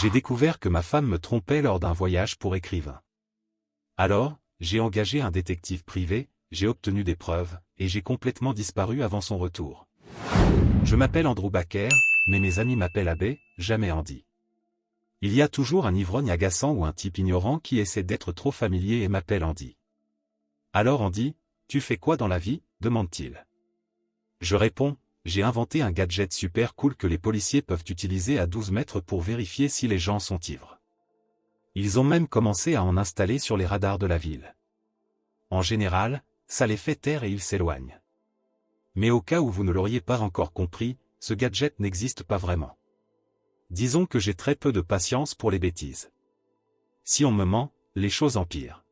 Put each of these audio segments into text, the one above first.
J'ai découvert que ma femme me trompait lors d'un voyage pour écrivain. Alors, j'ai engagé un détective privé, j'ai obtenu des preuves, et j'ai complètement disparu avant son retour. Je m'appelle Andrew Baker, mais mes amis m'appellent Abbé, jamais Andy. Il y a toujours un ivrogne agaçant ou un type ignorant qui essaie d'être trop familier et m'appelle Andy. Alors Andy, tu fais quoi dans la vie, demande-t-il. Je réponds, j'ai inventé un gadget super cool que les policiers peuvent utiliser à 12 mètres pour vérifier si les gens sont ivres. Ils ont même commencé à en installer sur les radars de la ville. En général, ça les fait taire et ils s'éloignent. Mais au cas où vous ne l'auriez pas encore compris, ce gadget n'existe pas vraiment. Disons que j'ai très peu de patience pour les bêtises. Si on me ment, les choses empirent.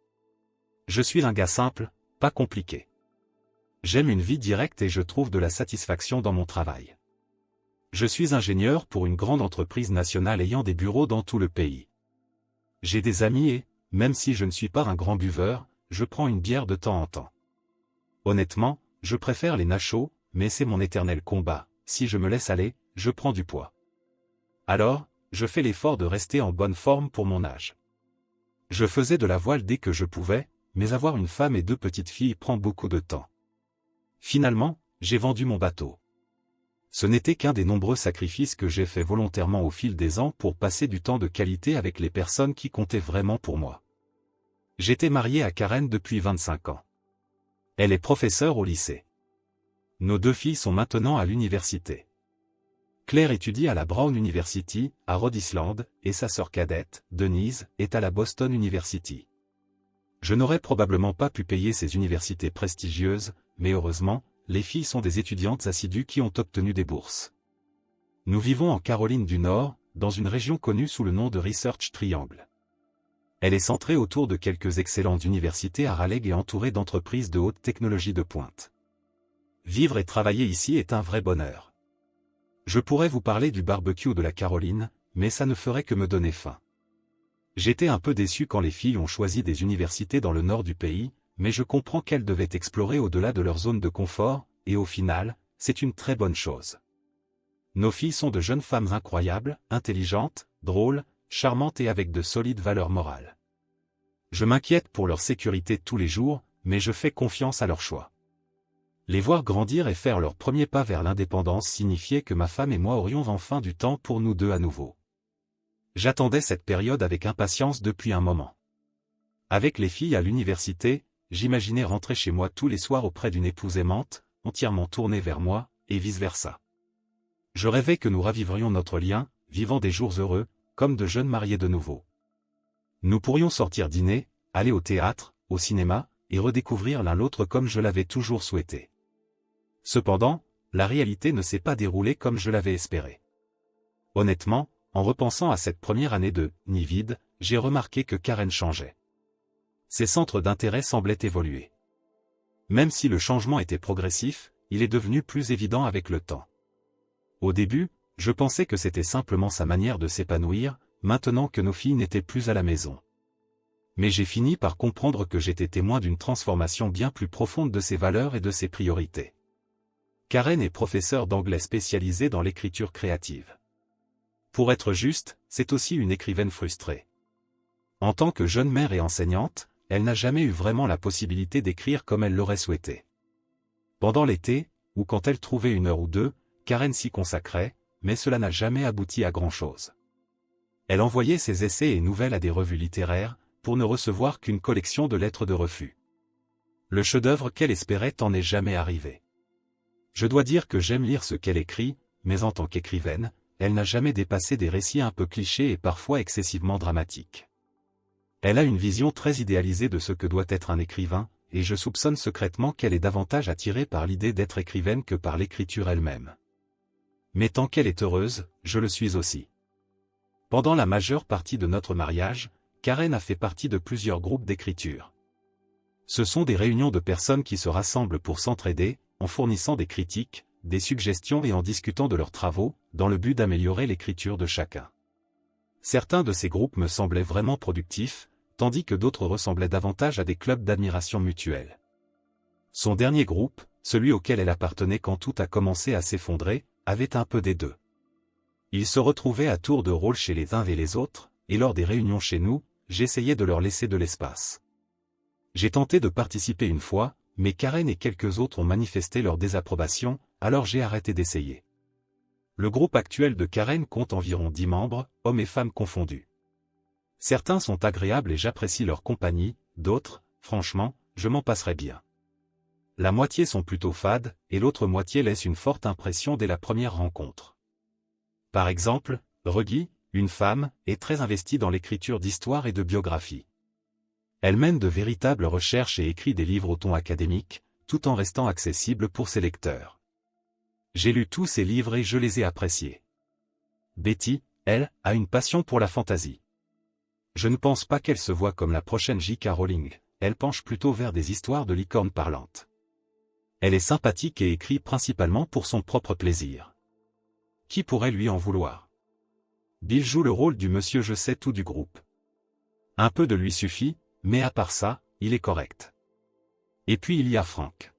Je suis un gars simple, pas compliqué. J'aime une vie directe et je trouve de la satisfaction dans mon travail. Je suis ingénieur pour une grande entreprise nationale ayant des bureaux dans tout le pays. J'ai des amis et, même si je ne suis pas un grand buveur, je prends une bière de temps en temps. Honnêtement, je préfère les nachos, mais c'est mon éternel combat, si je me laisse aller, je prends du poids. Alors, je fais l'effort de rester en bonne forme pour mon âge. Je faisais de la voile dès que je pouvais, mais avoir une femme et 2 petites filles prend beaucoup de temps. Finalement, j'ai vendu mon bateau. Ce n'était qu'un des nombreux sacrifices que j'ai fait volontairement au fil des ans pour passer du temps de qualité avec les personnes qui comptaient vraiment pour moi. J'étais marié à Karen depuis 25 ans. Elle est professeure au lycée. Nos 2 filles sont maintenant à l'université. Claire étudie à la Brown University, à Rhode Island, et sa sœur cadette, Denise, est à la Boston University. Je n'aurais probablement pas pu payer ces universités prestigieuses, mais heureusement, les filles sont des étudiantes assidues qui ont obtenu des bourses. Nous vivons en Caroline du Nord, dans une région connue sous le nom de Research Triangle. Elle est centrée autour de quelques excellentes universités à Raleigh et entourée d'entreprises de haute technologie de pointe. Vivre et travailler ici est un vrai bonheur. Je pourrais vous parler du barbecue de la Caroline, mais ça ne ferait que me donner faim. J'étais un peu déçu quand les filles ont choisi des universités dans le nord du pays, mais je comprends qu'elles devaient explorer au-delà de leur zone de confort, et au final, c'est une très bonne chose. Nos filles sont de jeunes femmes incroyables, intelligentes, drôles, charmantes et avec de solides valeurs morales. Je m'inquiète pour leur sécurité tous les jours, mais je fais confiance à leur choix. Les voir grandir et faire leur premier pas vers l'indépendance signifiait que ma femme et moi aurions enfin du temps pour nous deux à nouveau. J'attendais cette période avec impatience depuis un moment. Avec les filles à l'université, j'imaginais rentrer chez moi tous les soirs auprès d'une épouse aimante, entièrement tournée vers moi, et vice-versa. Je rêvais que nous ravivrions notre lien, vivant des jours heureux, comme de jeunes mariés de nouveau. Nous pourrions sortir dîner, aller au théâtre, au cinéma, et redécouvrir l'un l'autre comme je l'avais toujours souhaité. Cependant, la réalité ne s'est pas déroulée comme je l'avais espéré. Honnêtement, en repensant à cette première année de « Nid vide », j'ai remarqué que Karen changeait. Ses centres d'intérêt semblaient évoluer. Même si le changement était progressif, il est devenu plus évident avec le temps. Au début, je pensais que c'était simplement sa manière de s'épanouir, maintenant que nos filles n'étaient plus à la maison. Mais j'ai fini par comprendre que j'étais témoin d'une transformation bien plus profonde de ses valeurs et de ses priorités. Karen est professeure d'anglais spécialisée dans l'écriture créative. Pour être juste, c'est aussi une écrivaine frustrée. En tant que jeune mère et enseignante, elle n'a jamais eu vraiment la possibilité d'écrire comme elle l'aurait souhaité. Pendant l'été, ou quand elle trouvait 1 heure ou 2, Karen s'y consacrait, mais cela n'a jamais abouti à grand-chose. Elle envoyait ses essais et nouvelles à des revues littéraires, pour ne recevoir qu'une collection de lettres de refus. Le chef-d'œuvre qu'elle espérait n'en est jamais arrivé. Je dois dire que j'aime lire ce qu'elle écrit, mais en tant qu'écrivaine, elle n'a jamais dépassé des récits un peu clichés et parfois excessivement dramatiques. Elle a une vision très idéalisée de ce que doit être un écrivain, et je soupçonne secrètement qu'elle est davantage attirée par l'idée d'être écrivaine que par l'écriture elle-même. Mais tant qu'elle est heureuse, je le suis aussi. Pendant la majeure partie de notre mariage, Karen a fait partie de plusieurs groupes d'écriture. Ce sont des réunions de personnes qui se rassemblent pour s'entraider, en fournissant des critiques, des suggestions et en discutant de leurs travaux, dans le but d'améliorer l'écriture de chacun. Certains de ces groupes me semblaient vraiment productifs, tandis que d'autres ressemblaient davantage à des clubs d'admiration mutuelle. Son dernier groupe, celui auquel elle appartenait quand tout a commencé à s'effondrer, avait un peu des deux. Ils se retrouvaient à tour de rôle chez les uns et les autres, et lors des réunions chez nous, j'essayais de leur laisser de l'espace. J'ai tenté de participer une fois, mais Karen et quelques autres ont manifesté leur désapprobation, alors j'ai arrêté d'essayer. Le groupe actuel de Karen compte environ 10 membres, hommes et femmes confondus. Certains sont agréables et j'apprécie leur compagnie, d'autres, franchement, je m'en passerais bien. La moitié sont plutôt fades, et l'autre moitié laisse une forte impression dès la première rencontre. Par exemple, Reggie, une femme, est très investie dans l'écriture d'histoire et de biographie. Elle mène de véritables recherches et écrit des livres au ton académique, tout en restant accessible pour ses lecteurs. J'ai lu tous ses livres et je les ai appréciés. Betty, elle, a une passion pour la fantaisie. Je ne pense pas qu'elle se voit comme la prochaine J.K. Rowling, elle penche plutôt vers des histoires de licornes parlantes. Elle est sympathique et écrit principalement pour son propre plaisir. Qui pourrait lui en vouloir? Bill joue le rôle du monsieur je sais tout du groupe. Un peu de lui suffit, mais à part ça, il est correct. Et puis il y a Frank.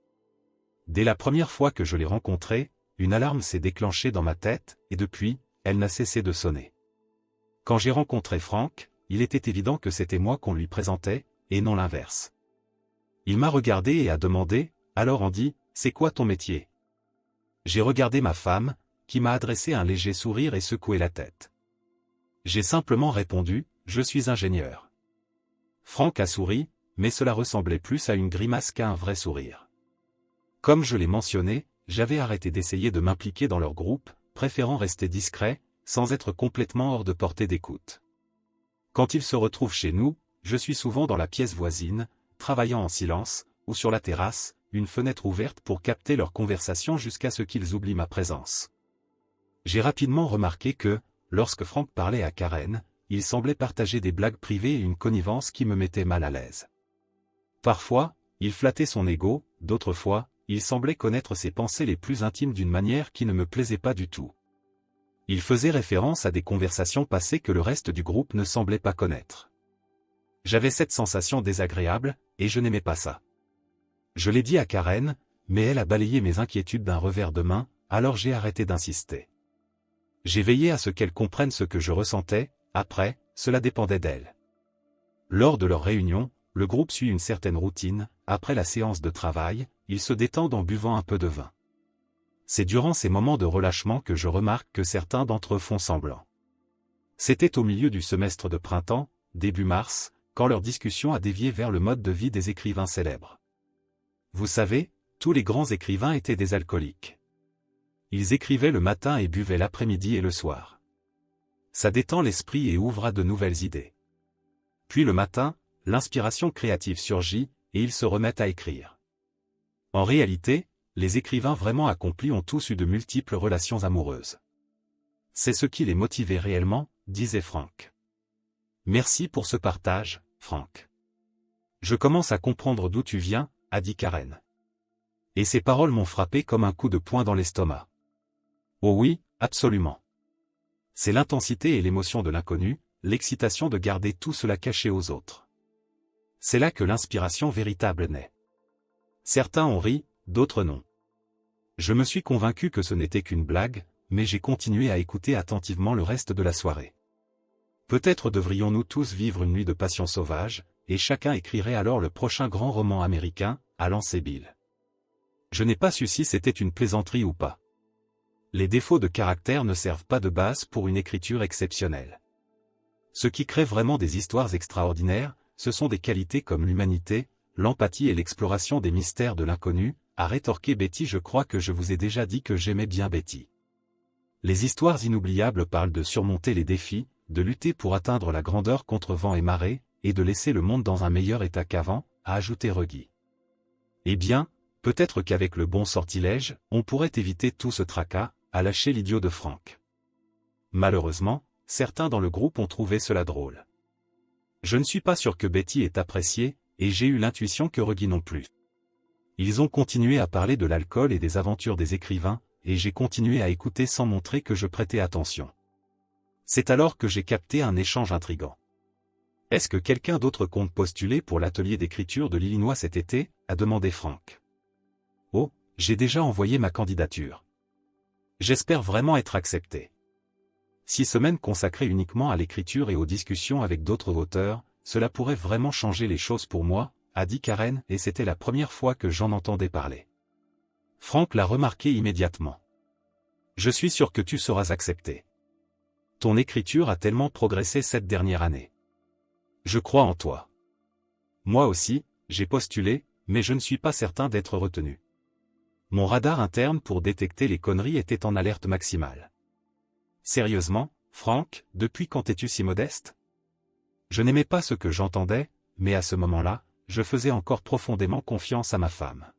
Dès la première fois que je l'ai rencontré, une alarme s'est déclenchée dans ma tête, et depuis, elle n'a cessé de sonner. Quand j'ai rencontré Frank, il était évident que c'était moi qu'on lui présentait, et non l'inverse. Il m'a regardé et a demandé, alors Andy, c'est quoi ton métier? J'ai regardé ma femme, qui m'a adressé un léger sourire et secoué la tête. J'ai simplement répondu, je suis ingénieur. Frank a souri, mais cela ressemblait plus à une grimace qu'à un vrai sourire. Comme je l'ai mentionné, j'avais arrêté d'essayer de m'impliquer dans leur groupe, préférant rester discret, sans être complètement hors de portée d'écoute. Quand ils se retrouvent chez nous, je suis souvent dans la pièce voisine, travaillant en silence, ou sur la terrasse, une fenêtre ouverte pour capter leur conversation jusqu'à ce qu'ils oublient ma présence. J'ai rapidement remarqué que, lorsque Frank parlait à Karen, il semblait partager des blagues privées et une connivence qui me mettait mal à l'aise. Parfois, il flattait son ego, d'autres fois, il semblait connaître ses pensées les plus intimes d'une manière qui ne me plaisait pas du tout. Il faisait référence à des conversations passées que le reste du groupe ne semblait pas connaître. J'avais cette sensation désagréable, et je n'aimais pas ça. Je l'ai dit à Karen, mais elle a balayé mes inquiétudes d'un revers de main, alors j'ai arrêté d'insister. J'ai veillé à ce qu'elle comprenne ce que je ressentais, après, cela dépendait d'elle. Lors de leur réunion, le groupe suit une certaine routine, après la séance de travail, ils se détendent en buvant un peu de vin. C'est durant ces moments de relâchement que je remarque que certains d'entre eux font semblant. C'était au milieu du semestre de printemps, début mars, quand leur discussion a dévié vers le mode de vie des écrivains célèbres. Vous savez, tous les grands écrivains étaient des alcooliques. Ils écrivaient le matin et buvaient l'après-midi et le soir. Ça détend l'esprit et ouvre à de nouvelles idées. Puis le matin, l'inspiration créative surgit, et ils se remettent à écrire. En réalité, les écrivains vraiment accomplis ont tous eu de multiples relations amoureuses. C'est ce qui les motivait réellement, disait Frank. Merci pour ce partage, Frank. Je commence à comprendre d'où tu viens, a dit Karen. Et ces paroles m'ont frappé comme un coup de poing dans l'estomac. Oh oui, absolument. C'est l'intensité et l'émotion de l'inconnu, l'excitation de garder tout cela caché aux autres. C'est là que l'inspiration véritable naît. Certains ont ri, d'autres non. Je me suis convaincu que ce n'était qu'une blague, mais j'ai continué à écouter attentivement le reste de la soirée. Peut-être devrions-nous tous vivre une nuit de passion sauvage, et chacun écrirait alors le prochain grand roman américain, a lancé Bill. Je n'ai pas su si c'était une plaisanterie ou pas. Les défauts de caractère ne servent pas de base pour une écriture exceptionnelle. Ce qui crée vraiment des histoires extraordinaires, ce sont des qualités comme l'humanité, l'empathie et l'exploration des mystères de l'inconnu, a rétorqué Betty. Je crois que je vous ai déjà dit que j'aimais bien Betty. Les histoires inoubliables parlent de surmonter les défis, de lutter pour atteindre la grandeur contre vent et marée, et de laisser le monde dans un meilleur état qu'avant, a ajouté Reggie. Eh bien, peut-être qu'avec le bon sortilège, on pourrait éviter tout ce tracas, a lâché l'idiot de Frank. Malheureusement, certains dans le groupe ont trouvé cela drôle. Je ne suis pas sûr que Betty ait apprécié, et j'ai eu l'intuition que Reggie non plus. Ils ont continué à parler de l'alcool et des aventures des écrivains, et j'ai continué à écouter sans montrer que je prêtais attention. C'est alors que j'ai capté un échange intrigant. Est-ce que quelqu'un d'autre compte postuler pour l'atelier d'écriture de l'Illinois cet été, a demandé Frank. Oh, j'ai déjà envoyé ma candidature. J'espère vraiment être accepté. 6 semaines consacrées uniquement à l'écriture et aux discussions avec d'autres auteurs, cela pourrait vraiment changer les choses pour moi, a dit Karen, et c'était la première fois que j'en entendais parler. Frank l'a remarqué immédiatement. Je suis sûr que tu seras accepté. Ton écriture a tellement progressé cette dernière année. Je crois en toi. Moi aussi, j'ai postulé, mais je ne suis pas certain d'être retenu. Mon radar interne pour détecter les conneries était en alerte maximale. Sérieusement, Frank, depuis quand es-tu si modeste? Je n'aimais pas ce que j'entendais, mais à ce moment-là, je faisais encore profondément confiance à ma femme.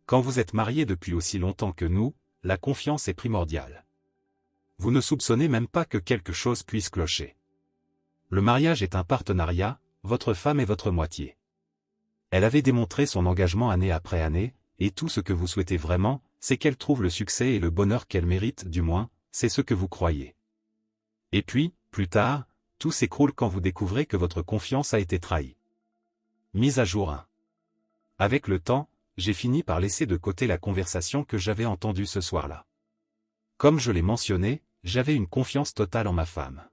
Quand vous êtes mariés depuis aussi longtemps que nous, la confiance est primordiale. Vous ne soupçonnez même pas que quelque chose puisse clocher. Le mariage est un partenariat, votre femme est votre moitié. Elle avait démontré son engagement année après année, et tout ce que vous souhaitez vraiment, c'est qu'elle trouve le succès et le bonheur qu'elle mérite, du moins, c'est ce que vous croyez. Et puis, plus tard, tout s'écroule quand vous découvrez que votre confiance a été trahie. Mise à jour 1. Avec le temps, j'ai fini par laisser de côté la conversation que j'avais entendue ce soir-là. Comme je l'ai mentionné, j'avais une confiance totale en ma femme.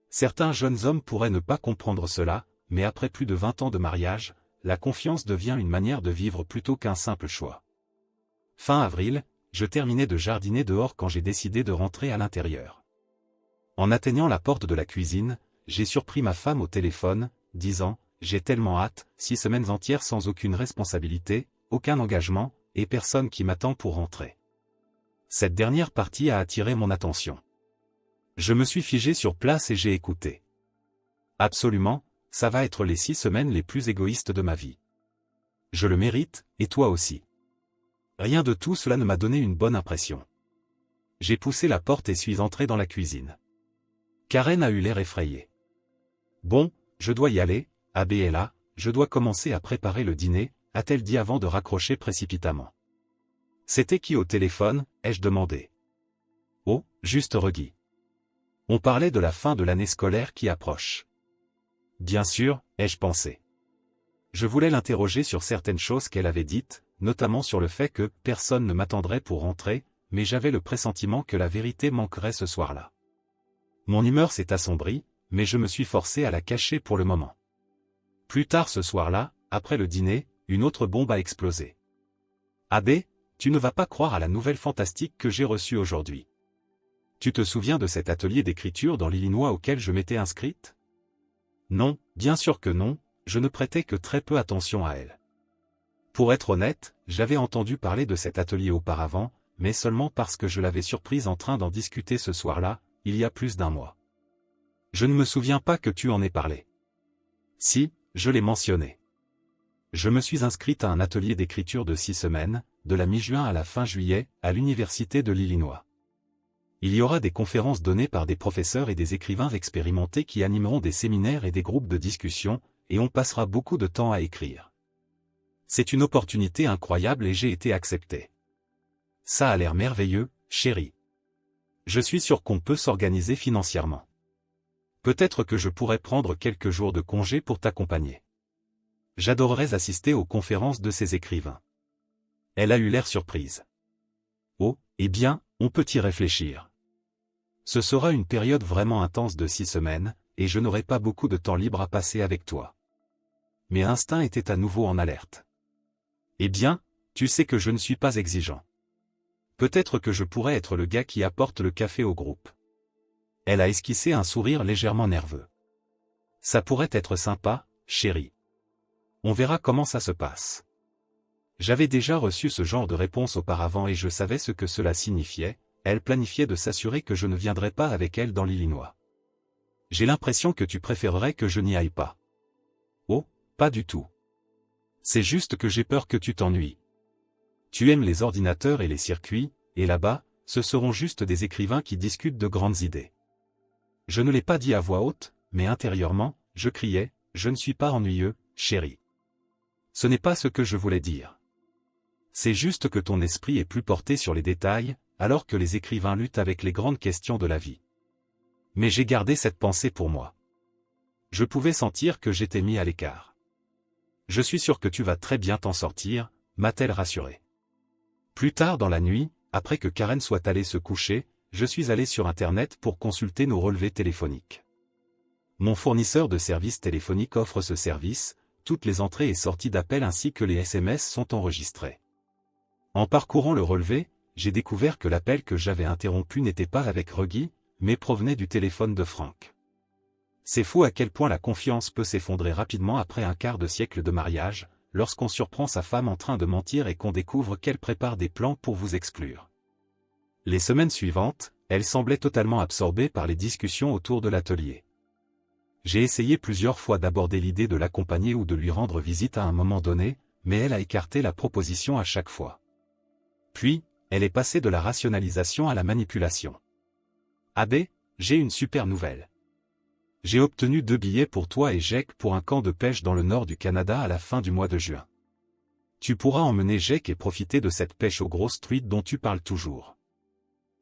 Certains jeunes hommes pourraient ne pas comprendre cela, mais après plus de 20 ans de mariage, la confiance devient une manière de vivre plutôt qu'un simple choix. Fin avril, je terminais de jardiner dehors quand j'ai décidé de rentrer à l'intérieur. En atteignant la porte de la cuisine, j'ai surpris ma femme au téléphone, disant « J'ai tellement hâte, 6 semaines entières sans aucune responsabilité, aucun engagement, et personne qui m'attend pour rentrer. » Cette dernière partie a attiré mon attention. Je me suis figé sur place et j'ai écouté. Absolument, ça va être les 6 semaines les plus égoïstes de ma vie. Je le mérite, et toi aussi. Rien de tout cela ne m'a donné une bonne impression. J'ai poussé la porte et suis entré dans la cuisine. Karen a eu l'air effrayée. Bon, je dois y aller, Abby est là, je dois commencer à préparer le dîner, a-t-elle dit avant de raccrocher précipitamment. C'était qui au téléphone, ai-je demandé. Oh, juste Reggie. On parlait de la fin de l'année scolaire qui approche. Bien sûr, ai-je pensé. Je voulais l'interroger sur certaines choses qu'elle avait dites, notamment sur le fait que personne ne m'attendrait pour rentrer, mais j'avais le pressentiment que la vérité manquerait ce soir-là. Mon humeur s'est assombrie, mais je me suis forcé à la cacher pour le moment. Plus tard ce soir-là, après le dîner, une autre bombe a explosé. Abby, tu ne vas pas croire à la nouvelle fantastique que j'ai reçue aujourd'hui. Tu te souviens de cet atelier d'écriture dans l'Illinois auquel je m'étais inscrite? Non, bien sûr que non, je ne prêtais que très peu attention à elle. Pour être honnête, j'avais entendu parler de cet atelier auparavant, mais seulement parce que je l'avais surprise en train d'en discuter ce soir-là, il y a plus d'un mois. Je ne me souviens pas que tu en aies parlé. Si, je l'ai mentionné. Je me suis inscrite à un atelier d'écriture de 6 semaines, de la mi-juin à la fin juillet, à l'Université de l'Illinois. Il y aura des conférences données par des professeurs et des écrivains expérimentés qui animeront des séminaires et des groupes de discussion, et on passera beaucoup de temps à écrire. C'est une opportunité incroyable et j'ai été accepté. Ça a l'air merveilleux, chérie. Je suis sûr qu'on peut s'organiser financièrement. Peut-être que je pourrais prendre quelques jours de congé pour t'accompagner. J'adorerais assister aux conférences de ces écrivains. Elle a eu l'air surprise. Oh, eh bien, on peut y réfléchir. Ce sera une période vraiment intense de 6 semaines, et je n'aurai pas beaucoup de temps libre à passer avec toi. Mes instincts étaient à nouveau en alerte. Eh bien, tu sais que je ne suis pas exigeant. Peut-être que je pourrais être le gars qui apporte le café au groupe. Elle a esquissé un sourire légèrement nerveux. Ça pourrait être sympa, chérie. On verra comment ça se passe. J'avais déjà reçu ce genre de réponse auparavant et je savais ce que cela signifiait, elle planifiait de s'assurer que je ne viendrais pas avec elle dans l'Illinois. J'ai l'impression que tu préférerais que je n'y aille pas. Oh, pas du tout. C'est juste que j'ai peur que tu t'ennuies. Tu aimes les ordinateurs et les circuits, et là-bas, ce seront juste des écrivains qui discutent de grandes idées. Je ne l'ai pas dit à voix haute, mais intérieurement, je criais, je ne suis pas ennuyeux, chérie. Ce n'est pas ce que je voulais dire. C'est juste que ton esprit est plus porté sur les détails, alors que les écrivains luttent avec les grandes questions de la vie. Mais j'ai gardé cette pensée pour moi. Je pouvais sentir que j'étais mis à l'écart. Je suis sûr que tu vas très bien t'en sortir, m'a-t-elle rassuré. Plus tard dans la nuit, après que Karen soit allée se coucher, je suis allé sur Internet pour consulter nos relevés téléphoniques. Mon fournisseur de services téléphoniques offre ce service, toutes les entrées et sorties d'appels ainsi que les SMS sont enregistrés. En parcourant le relevé, j'ai découvert que l'appel que j'avais interrompu n'était pas avec Reggie, mais provenait du téléphone de Franck. C'est fou à quel point la confiance peut s'effondrer rapidement après un quart de siècle de mariage, lorsqu'on surprend sa femme en train de mentir et qu'on découvre qu'elle prépare des plans pour vous exclure. Les semaines suivantes, elle semblait totalement absorbée par les discussions autour de l'atelier. J'ai essayé plusieurs fois d'aborder l'idée de l'accompagner ou de lui rendre visite à un moment donné, mais elle a écarté la proposition à chaque fois. Puis, elle est passée de la rationalisation à la manipulation. Abbé, j'ai une super nouvelle. J'ai obtenu 2 billets pour toi et Jake pour un camp de pêche dans le nord du Canada à la fin du mois de juin. Tu pourras emmener Jake et profiter de cette pêche aux grosses truites dont tu parles toujours.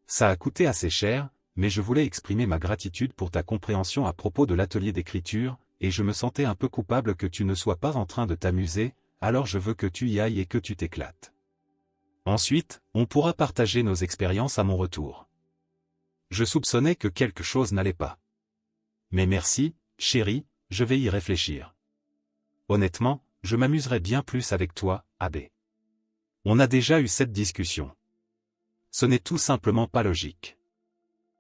Ça a coûté assez cher, mais je voulais exprimer ma gratitude pour ta compréhension à propos de l'atelier d'écriture, et je me sentais un peu coupable que tu ne sois pas en train de t'amuser, alors je veux que tu y ailles et que tu t'éclates. Ensuite, on pourra partager nos expériences à mon retour. Je soupçonnais que quelque chose n'allait pas. Mais merci, chérie, je vais y réfléchir. Honnêtement, je m'amuserais bien plus avec toi, Abbé. On a déjà eu cette discussion. Ce n'est tout simplement pas logique.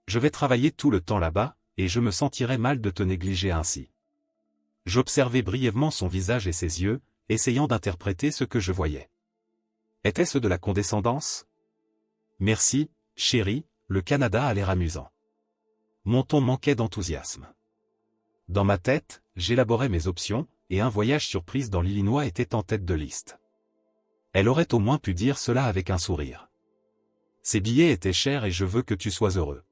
Je vais travailler tout le temps là-bas, et je me sentirais mal de te négliger ainsi. J'observais brièvement son visage et ses yeux, essayant d'interpréter ce que je voyais. Était-ce de la condescendance? Merci, chérie, le Canada a l'air amusant. Mon ton manquait d'enthousiasme. Dans ma tête, j'élaborais mes options, et un voyage surprise dans l'Illinois était en tête de liste. Elle aurait au moins pu dire cela avec un sourire. Ces billets étaient chers et je veux que tu sois heureux.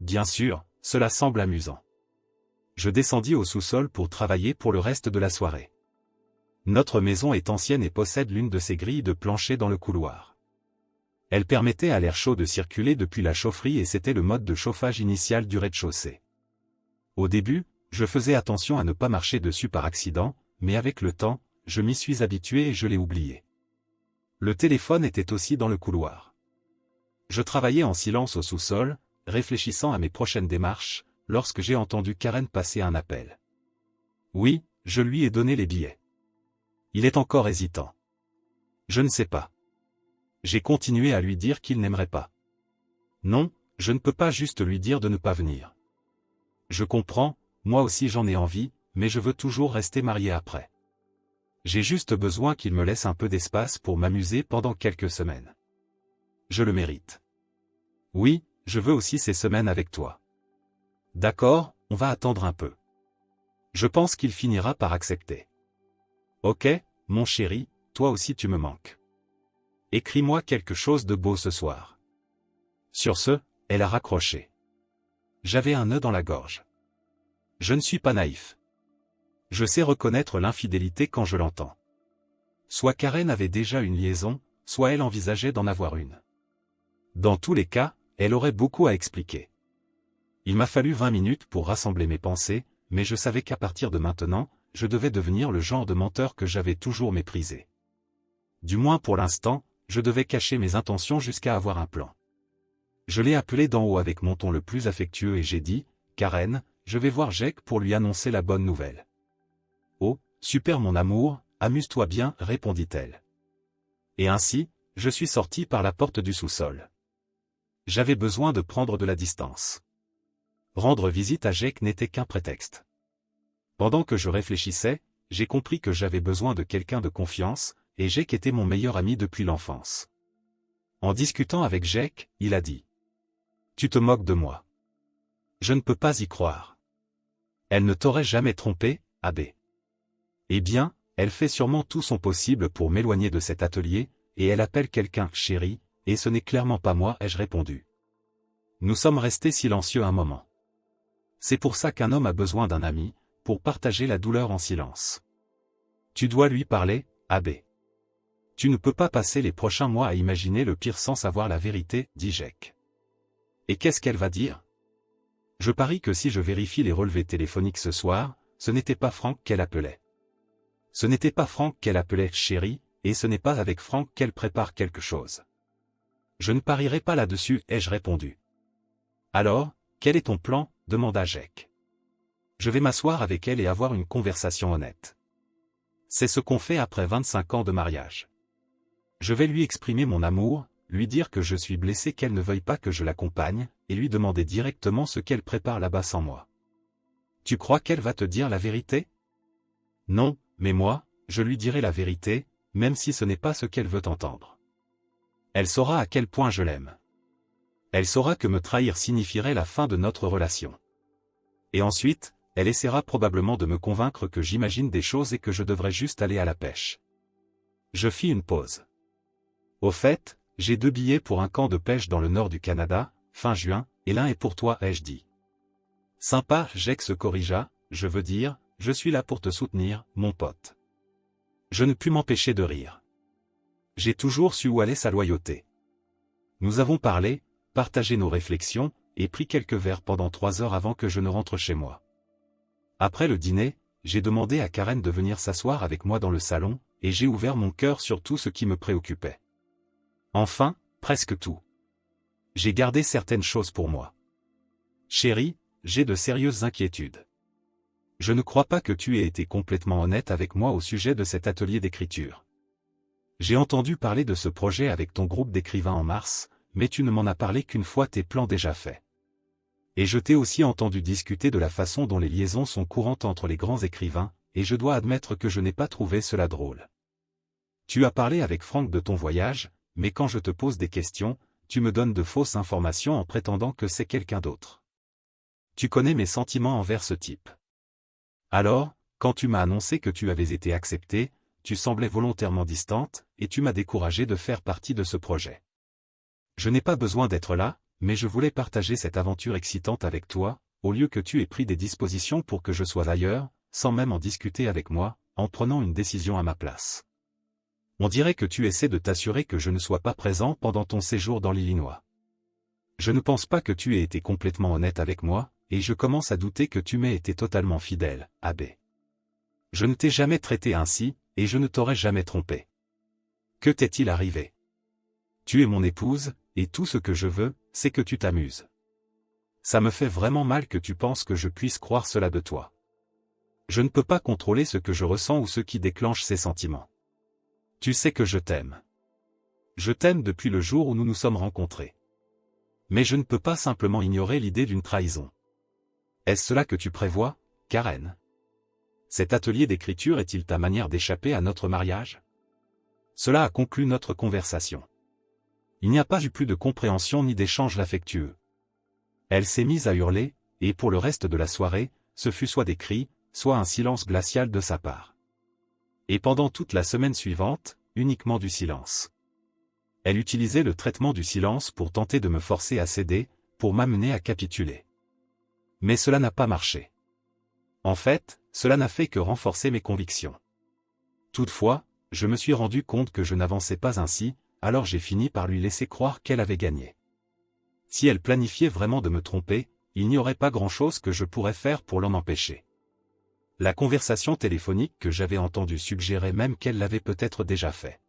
Bien sûr, cela semble amusant. Je descendis au sous-sol pour travailler pour le reste de la soirée. Notre maison est ancienne et possède l'une de ces grilles de plancher dans le couloir. Elle permettait à l'air chaud de circuler depuis la chaufferie et c'était le mode de chauffage initial du rez-de-chaussée. Au début, je faisais attention à ne pas marcher dessus par accident, mais avec le temps, je m'y suis habitué et je l'ai oublié. Le téléphone était aussi dans le couloir. Je travaillais en silence au sous-sol, réfléchissant à mes prochaines démarches, lorsque j'ai entendu Karen passer un appel. Oui, je lui ai donné les billets. Il est encore hésitant. Je ne sais pas. J'ai continué à lui dire qu'il n'aimerait pas. Non, je ne peux pas juste lui dire de ne pas venir. Je comprends, moi aussi j'en ai envie, mais je veux toujours rester marié après. J'ai juste besoin qu'il me laisse un peu d'espace pour m'amuser pendant quelques semaines. Je le mérite. Oui, je veux aussi ces semaines avec toi. D'accord, on va attendre un peu. Je pense qu'il finira par accepter. Ok, mon chéri, toi aussi tu me manques. Écris-moi quelque chose de beau ce soir. Sur ce, elle a raccroché. J'avais un nœud dans la gorge. Je ne suis pas naïf. Je sais reconnaître l'infidélité quand je l'entends. Soit Karen avait déjà une liaison, soit elle envisageait d'en avoir une. Dans tous les cas, elle aurait beaucoup à expliquer. Il m'a fallu 20 minutes pour rassembler mes pensées, mais je savais qu'à partir de maintenant, je devais devenir le genre de menteur que j'avais toujours méprisé. Du moins pour l'instant, je devais cacher mes intentions jusqu'à avoir un plan. Je l'ai appelé d'en haut avec mon ton le plus affectueux et j'ai dit, « Karen, je vais voir Jake pour lui annoncer la bonne nouvelle. » « Oh, super mon amour, amuse-toi bien, répondit-elle. Et ainsi, je suis sorti par la porte du sous-sol. J'avais besoin de prendre de la distance. Rendre visite à Jake n'était qu'un prétexte. Pendant que je réfléchissais, j'ai compris que j'avais besoin de quelqu'un de confiance, et Jake était mon meilleur ami depuis l'enfance. En discutant avec Jake, il a dit « Tu te moques de moi. Je ne peux pas y croire. Elle ne t'aurait jamais trompé, Abbé. Eh bien, elle fait sûrement tout son possible pour m'éloigner de cet atelier, et elle appelle quelqu'un « chéri », et ce n'est clairement pas moi, ai-je répondu. Nous sommes restés silencieux un moment. C'est pour ça qu'un homme a besoin d'un ami, pour partager la douleur en silence. Tu dois lui parler, Abbé. Tu ne peux pas passer les prochains mois à imaginer le pire sans savoir la vérité, dit Jake. Et qu'est-ce qu'elle va dire? Je parie que si je vérifie les relevés téléphoniques ce soir, ce n'était pas Franck qu'elle appelait. Ce n'était pas Franck qu'elle appelait chéri, et ce n'est pas avec Franck qu'elle prépare quelque chose. Je ne parierai pas là-dessus, ai-je répondu. Alors, quel est ton plan? Demanda Jake. Je vais m'asseoir avec elle et avoir une conversation honnête. C'est ce qu'on fait après 25 ans de mariage. Je vais lui exprimer mon amour, lui dire que je suis blessé qu'elle ne veuille pas que je l'accompagne, et lui demander directement ce qu'elle prépare là-bas sans moi. Tu crois qu'elle va te dire la vérité? Non, mais moi, je lui dirai la vérité, même si ce n'est pas ce qu'elle veut entendre. Elle saura à quel point je l'aime. Elle saura que me trahir signifierait la fin de notre relation. Et ensuite, elle essaiera probablement de me convaincre que j'imagine des choses et que je devrais juste aller à la pêche. Je fis une pause. Au fait, j'ai 2 billets pour un camp de pêche dans le nord du Canada, fin juin, et l'un est pour toi, ai-je dit. Sympa, Jake se corrigea, je veux dire, je suis là pour te soutenir, mon pote. Je ne pus m'empêcher de rire. J'ai toujours su où allait sa loyauté. Nous avons parlé, partagé nos réflexions, et pris quelques verres pendant 3 heures avant que je ne rentre chez moi. Après le dîner, j'ai demandé à Karen de venir s'asseoir avec moi dans le salon, et j'ai ouvert mon cœur sur tout ce qui me préoccupait. Enfin, presque tout. J'ai gardé certaines choses pour moi. Chérie, j'ai de sérieuses inquiétudes. Je ne crois pas que tu aies été complètement honnête avec moi au sujet de cet atelier d'écriture. J'ai entendu parler de ce projet avec ton groupe d'écrivains en mars, mais tu ne m'en as parlé qu'une fois tes plans déjà faits. Et je t'ai aussi entendu discuter de la façon dont les liaisons sont courantes entre les grands écrivains, et je dois admettre que je n'ai pas trouvé cela drôle. Tu as parlé avec Frank de ton voyage, mais quand je te pose des questions, tu me donnes de fausses informations en prétendant que c'est quelqu'un d'autre. Tu connais mes sentiments envers ce type. Alors, quand tu m'as annoncé que tu avais été acceptée, tu semblais volontairement distante, et tu m'as découragé de faire partie de ce projet. Je n'ai pas besoin d'être là, mais je voulais partager cette aventure excitante avec toi, au lieu que tu aies pris des dispositions pour que je sois ailleurs, sans même en discuter avec moi, en prenant une décision à ma place. On dirait que tu essaies de t'assurer que je ne sois pas présent pendant ton séjour dans l'Illinois. Je ne pense pas que tu aies été complètement honnête avec moi, et je commence à douter que tu m'aies été totalement fidèle, Abbé. Je ne t'ai jamais traité ainsi, et je ne t'aurais jamais trompé. Que t'est-il arrivé? Tu es mon épouse, et tout ce que je veux, c'est que tu t'amuses. Ça me fait vraiment mal que tu penses que je puisse croire cela de toi. Je ne peux pas contrôler ce que je ressens ou ce qui déclenche ces sentiments. Tu sais que je t'aime. Je t'aime depuis le jour où nous nous sommes rencontrés. Mais je ne peux pas simplement ignorer l'idée d'une trahison. Est-ce cela que tu prévois, Karen? Cet atelier d'écriture est-il ta manière d'échapper à notre mariage? Cela a conclu notre conversation. Il n'y a pas eu plus de compréhension ni d'échange affectueux. Elle s'est mise à hurler, et pour le reste de la soirée, ce fut soit des cris, soit un silence glacial de sa part. Et pendant toute la semaine suivante, uniquement du silence. Elle utilisait le traitement du silence pour tenter de me forcer à céder, pour m'amener à capituler. Mais cela n'a pas marché. En fait, cela n'a fait que renforcer mes convictions. Toutefois, je me suis rendu compte que je n'avançais pas ainsi, alors j'ai fini par lui laisser croire qu'elle avait gagné. Si elle planifiait vraiment de me tromper, il n'y aurait pas grand-chose que je pourrais faire pour l'en empêcher. La conversation téléphonique que j'avais entendue suggérait même qu'elle l'avait peut-être déjà fait.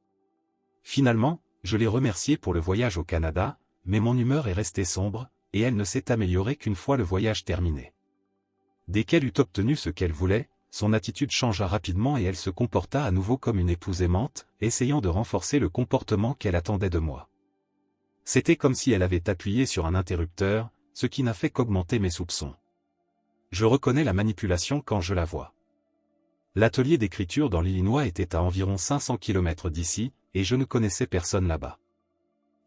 Finalement, je l'ai remerciée pour le voyage au Canada, mais mon humeur est restée sombre, et elle ne s'est améliorée qu'une fois le voyage terminé. Dès qu'elle eut obtenu ce qu'elle voulait, son attitude changea rapidement et elle se comporta à nouveau comme une épouse aimante, essayant de renforcer le comportement qu'elle attendait de moi. C'était comme si elle avait appuyé sur un interrupteur, ce qui n'a fait qu'augmenter mes soupçons. Je reconnais la manipulation quand je la vois. L'atelier d'écriture dans l'Illinois était à environ 500 km d'ici, et je ne connaissais personne là-bas.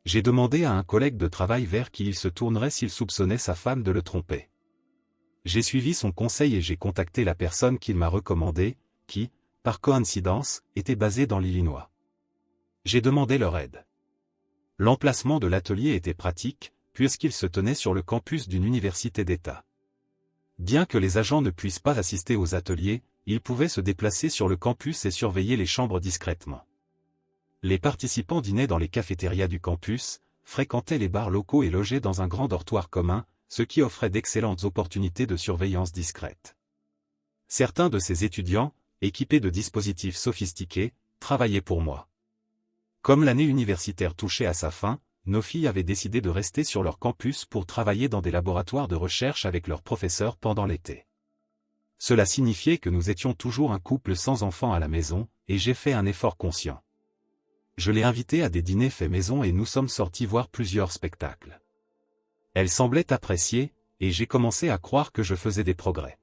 J'ai demandé à un collègue de travail vers qui il se tournerait s'il soupçonnait sa femme de le tromper. J'ai suivi son conseil et j'ai contacté la personne qu'il m'a recommandée, qui, par coïncidence, était basée dans l'Illinois. J'ai demandé leur aide. L'emplacement de l'atelier était pratique, puisqu'il se tenait sur le campus d'une université d'État. Bien que les agents ne puissent pas assister aux ateliers, ils pouvaient se déplacer sur le campus et surveiller les chambres discrètement. Les participants dînaient dans les cafétérias du campus, fréquentaient les bars locaux et logeaient dans un grand dortoir commun, ce qui offrait d'excellentes opportunités de surveillance discrète. Certains de ces étudiants, équipés de dispositifs sophistiqués, travaillaient pour moi. Comme l'année universitaire touchait à sa fin, nos filles avaient décidé de rester sur leur campus pour travailler dans des laboratoires de recherche avec leurs professeurs pendant l'été. Cela signifiait que nous étions toujours un couple sans enfants à la maison, et j'ai fait un effort conscient. Je l'ai invitée à des dîners faits maison et nous sommes sortis voir plusieurs spectacles. Elle semblait apprécier, et j'ai commencé à croire que je faisais des progrès.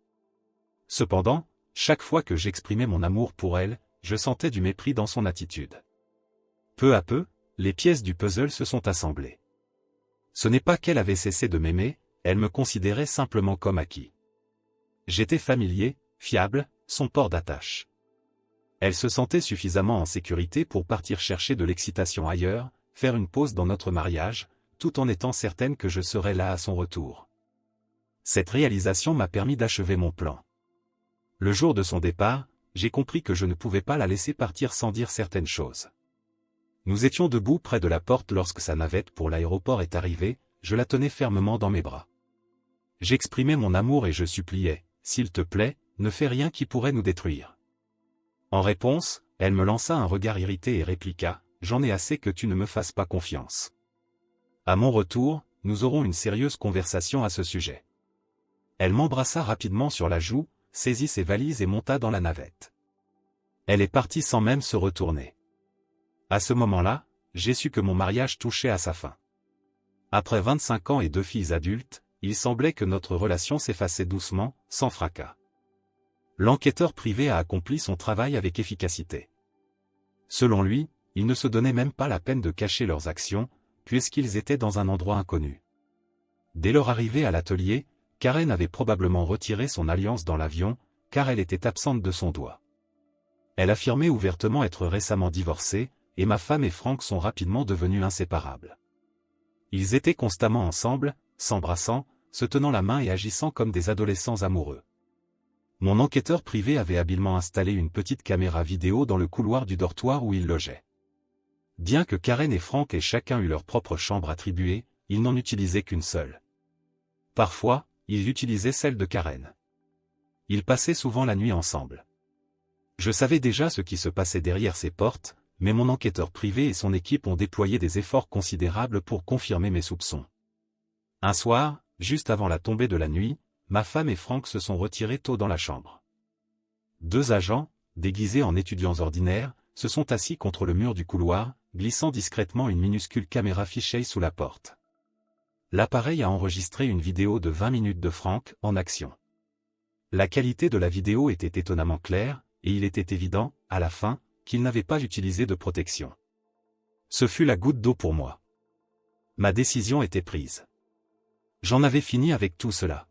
Cependant, chaque fois que j'exprimais mon amour pour elle, je sentais du mépris dans son attitude. Peu à peu, les pièces du puzzle se sont assemblées. Ce n'est pas qu'elle avait cessé de m'aimer, elle me considérait simplement comme acquis. J'étais familier, fiable, son port d'attache. Elle se sentait suffisamment en sécurité pour partir chercher de l'excitation ailleurs, faire une pause dans notre mariage, tout en étant certaine que je serais là à son retour. Cette réalisation m'a permis d'achever mon plan. Le jour de son départ, j'ai compris que je ne pouvais pas la laisser partir sans dire certaines choses. Nous étions debout près de la porte lorsque sa navette pour l'aéroport est arrivée, je la tenais fermement dans mes bras. J'exprimais mon amour et je suppliais, « S'il te plaît, ne fais rien qui pourrait nous détruire. » En réponse, elle me lança un regard irrité et répliqua, « J'en ai assez que tu ne me fasses pas confiance. » À mon retour, nous aurons une sérieuse conversation à ce sujet. Elle m'embrassa rapidement sur la joue, saisit ses valises et monta dans la navette. Elle est partie sans même se retourner. À ce moment-là, j'ai su que mon mariage touchait à sa fin. Après 25 ans et 2 filles adultes, il semblait que notre relation s'effaçait doucement, sans fracas. L'enquêteur privé a accompli son travail avec efficacité. Selon lui, ils ne se donnaient même pas la peine de cacher leurs actions, puisqu'ils étaient dans un endroit inconnu. Dès leur arrivée à l'atelier, Karen avait probablement retiré son alliance dans l'avion, car elle était absente de son doigt. Elle affirmait ouvertement être récemment divorcée, et ma femme et Frank sont rapidement devenus inséparables. Ils étaient constamment ensemble, s'embrassant, se tenant la main et agissant comme des adolescents amoureux. Mon enquêteur privé avait habilement installé une petite caméra vidéo dans le couloir du dortoir où ils logeaient. Bien que Karen et Frank aient chacun eu leur propre chambre attribuée, ils n'en utilisaient qu'une seule. Parfois, ils utilisaient celle de Karen. Ils passaient souvent la nuit ensemble. Je savais déjà ce qui se passait derrière ces portes, mais mon enquêteur privé et son équipe ont déployé des efforts considérables pour confirmer mes soupçons. Un soir, juste avant la tombée de la nuit, ma femme et Frank se sont retirés tôt dans la chambre. 2 agents, déguisés en étudiants ordinaires, se sont assis contre le mur du couloir, glissant discrètement une minuscule caméra fisheye sous la porte. L'appareil a enregistré une vidéo de 20 minutes de Frank en action. La qualité de la vidéo était étonnamment claire, et il était évident, à la fin, qu'il n'avait pas utilisé de protection. Ce fut la goutte d'eau pour moi. Ma décision était prise. J'en avais fini avec tout cela.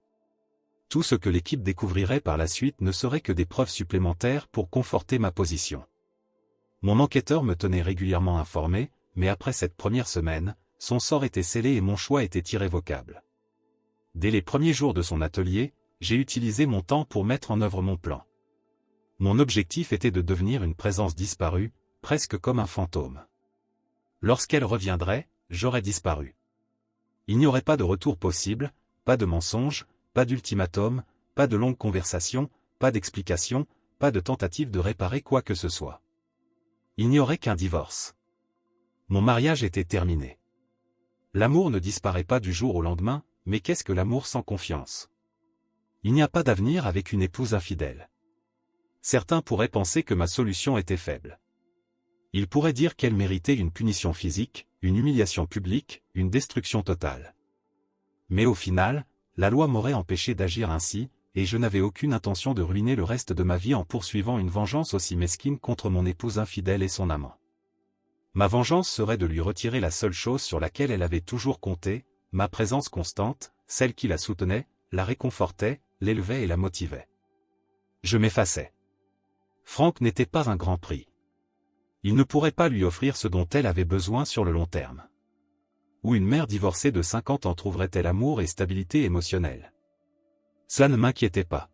Tout ce que l'équipe découvrirait par la suite ne serait que des preuves supplémentaires pour conforter ma position. Mon enquêteur me tenait régulièrement informé, mais après cette première semaine, son sort était scellé et mon choix était irrévocable. Dès les premiers jours de son atelier, j'ai utilisé mon temps pour mettre en œuvre mon plan. Mon objectif était de devenir une présence disparue, presque comme un fantôme. Lorsqu'elle reviendrait, j'aurais disparu. Il n'y aurait pas de retour possible, pas de mensonge, pas d'ultimatum, pas de longue conversation, pas d'explication, pas de tentative de réparer quoi que ce soit. Il n'y aurait qu'un divorce. Mon mariage était terminé. L'amour ne disparaît pas du jour au lendemain, mais qu'est-ce que l'amour sans confiance? Il n'y a pas d'avenir avec une épouse infidèle. Certains pourraient penser que ma solution était faible. Ils pourraient dire qu'elle méritait une punition physique, une humiliation publique, une destruction totale. Mais au final, la loi m'aurait empêché d'agir ainsi, et je n'avais aucune intention de ruiner le reste de ma vie en poursuivant une vengeance aussi mesquine contre mon épouse infidèle et son amant. Ma vengeance serait de lui retirer la seule chose sur laquelle elle avait toujours compté, ma présence constante, celle qui la soutenait, la réconfortait, l'élevait et la motivait. Je m'effaçais. Frank n'était pas un grand prix. Il ne pourrait pas lui offrir ce dont elle avait besoin sur le long terme. Où une mère divorcée de 50 ans trouverait-elle amour et stabilité émotionnelle? Cela ne m'inquiétait pas.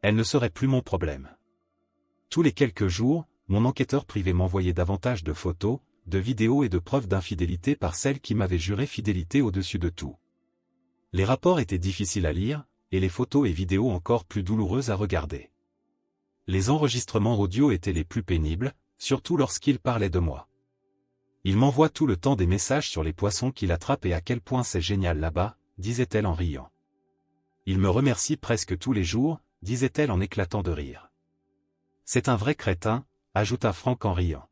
Elle ne serait plus mon problème. Tous les quelques jours, mon enquêteur privé m'envoyait davantage de photos, de vidéos et de preuves d'infidélité par celle qui m'avait juré fidélité au-dessus de tout. Les rapports étaient difficiles à lire, et les photos et vidéos encore plus douloureuses à regarder. Les enregistrements audio étaient les plus pénibles, surtout lorsqu'il parlait de moi. Il m'envoie tout le temps des messages sur les poissons qu'il attrape et à quel point c'est génial là-bas, disait-elle en riant. Il me remercie presque tous les jours, disait-elle en éclatant de rire. C'est un vrai crétin, ajouta Franck en riant.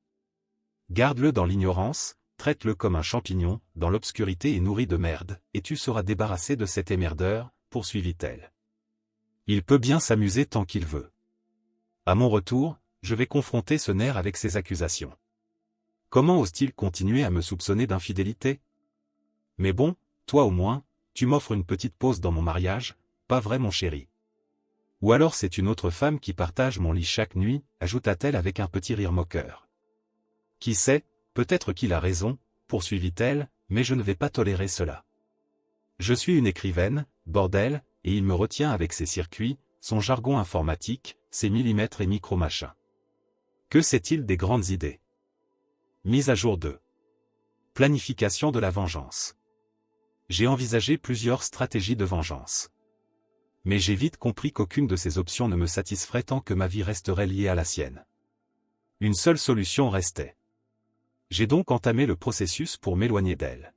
Garde-le dans l'ignorance, traite-le comme un champignon, dans l'obscurité et nourri de merde, et tu seras débarrassé de cet émerdeur, poursuivit-elle. Il peut bien s'amuser tant qu'il veut. À mon retour, je vais confronter ce nerf avec ses accusations. Comment ose-t-il continuer à me soupçonner d'infidélité? Mais bon, toi au moins, tu m'offres une petite pause dans mon mariage, pas vrai mon chéri? Ou alors c'est une autre femme qui partage mon lit chaque nuit, ajouta-t-elle avec un petit rire moqueur. Qui sait, peut-être qu'il a raison, poursuivit-elle, mais je ne vais pas tolérer cela. Je suis une écrivaine, bordel, et il me retient avec ses circuits, son jargon informatique, ses millimètres et micro-machins. Que sait-il des grandes idées? Mise à jour 2. Planification de la vengeance. J'ai envisagé plusieurs stratégies de vengeance. Mais j'ai vite compris qu'aucune de ces options ne me satisferait tant que ma vie resterait liée à la sienne. Une seule solution restait. J'ai donc entamé le processus pour m'éloigner d'elle.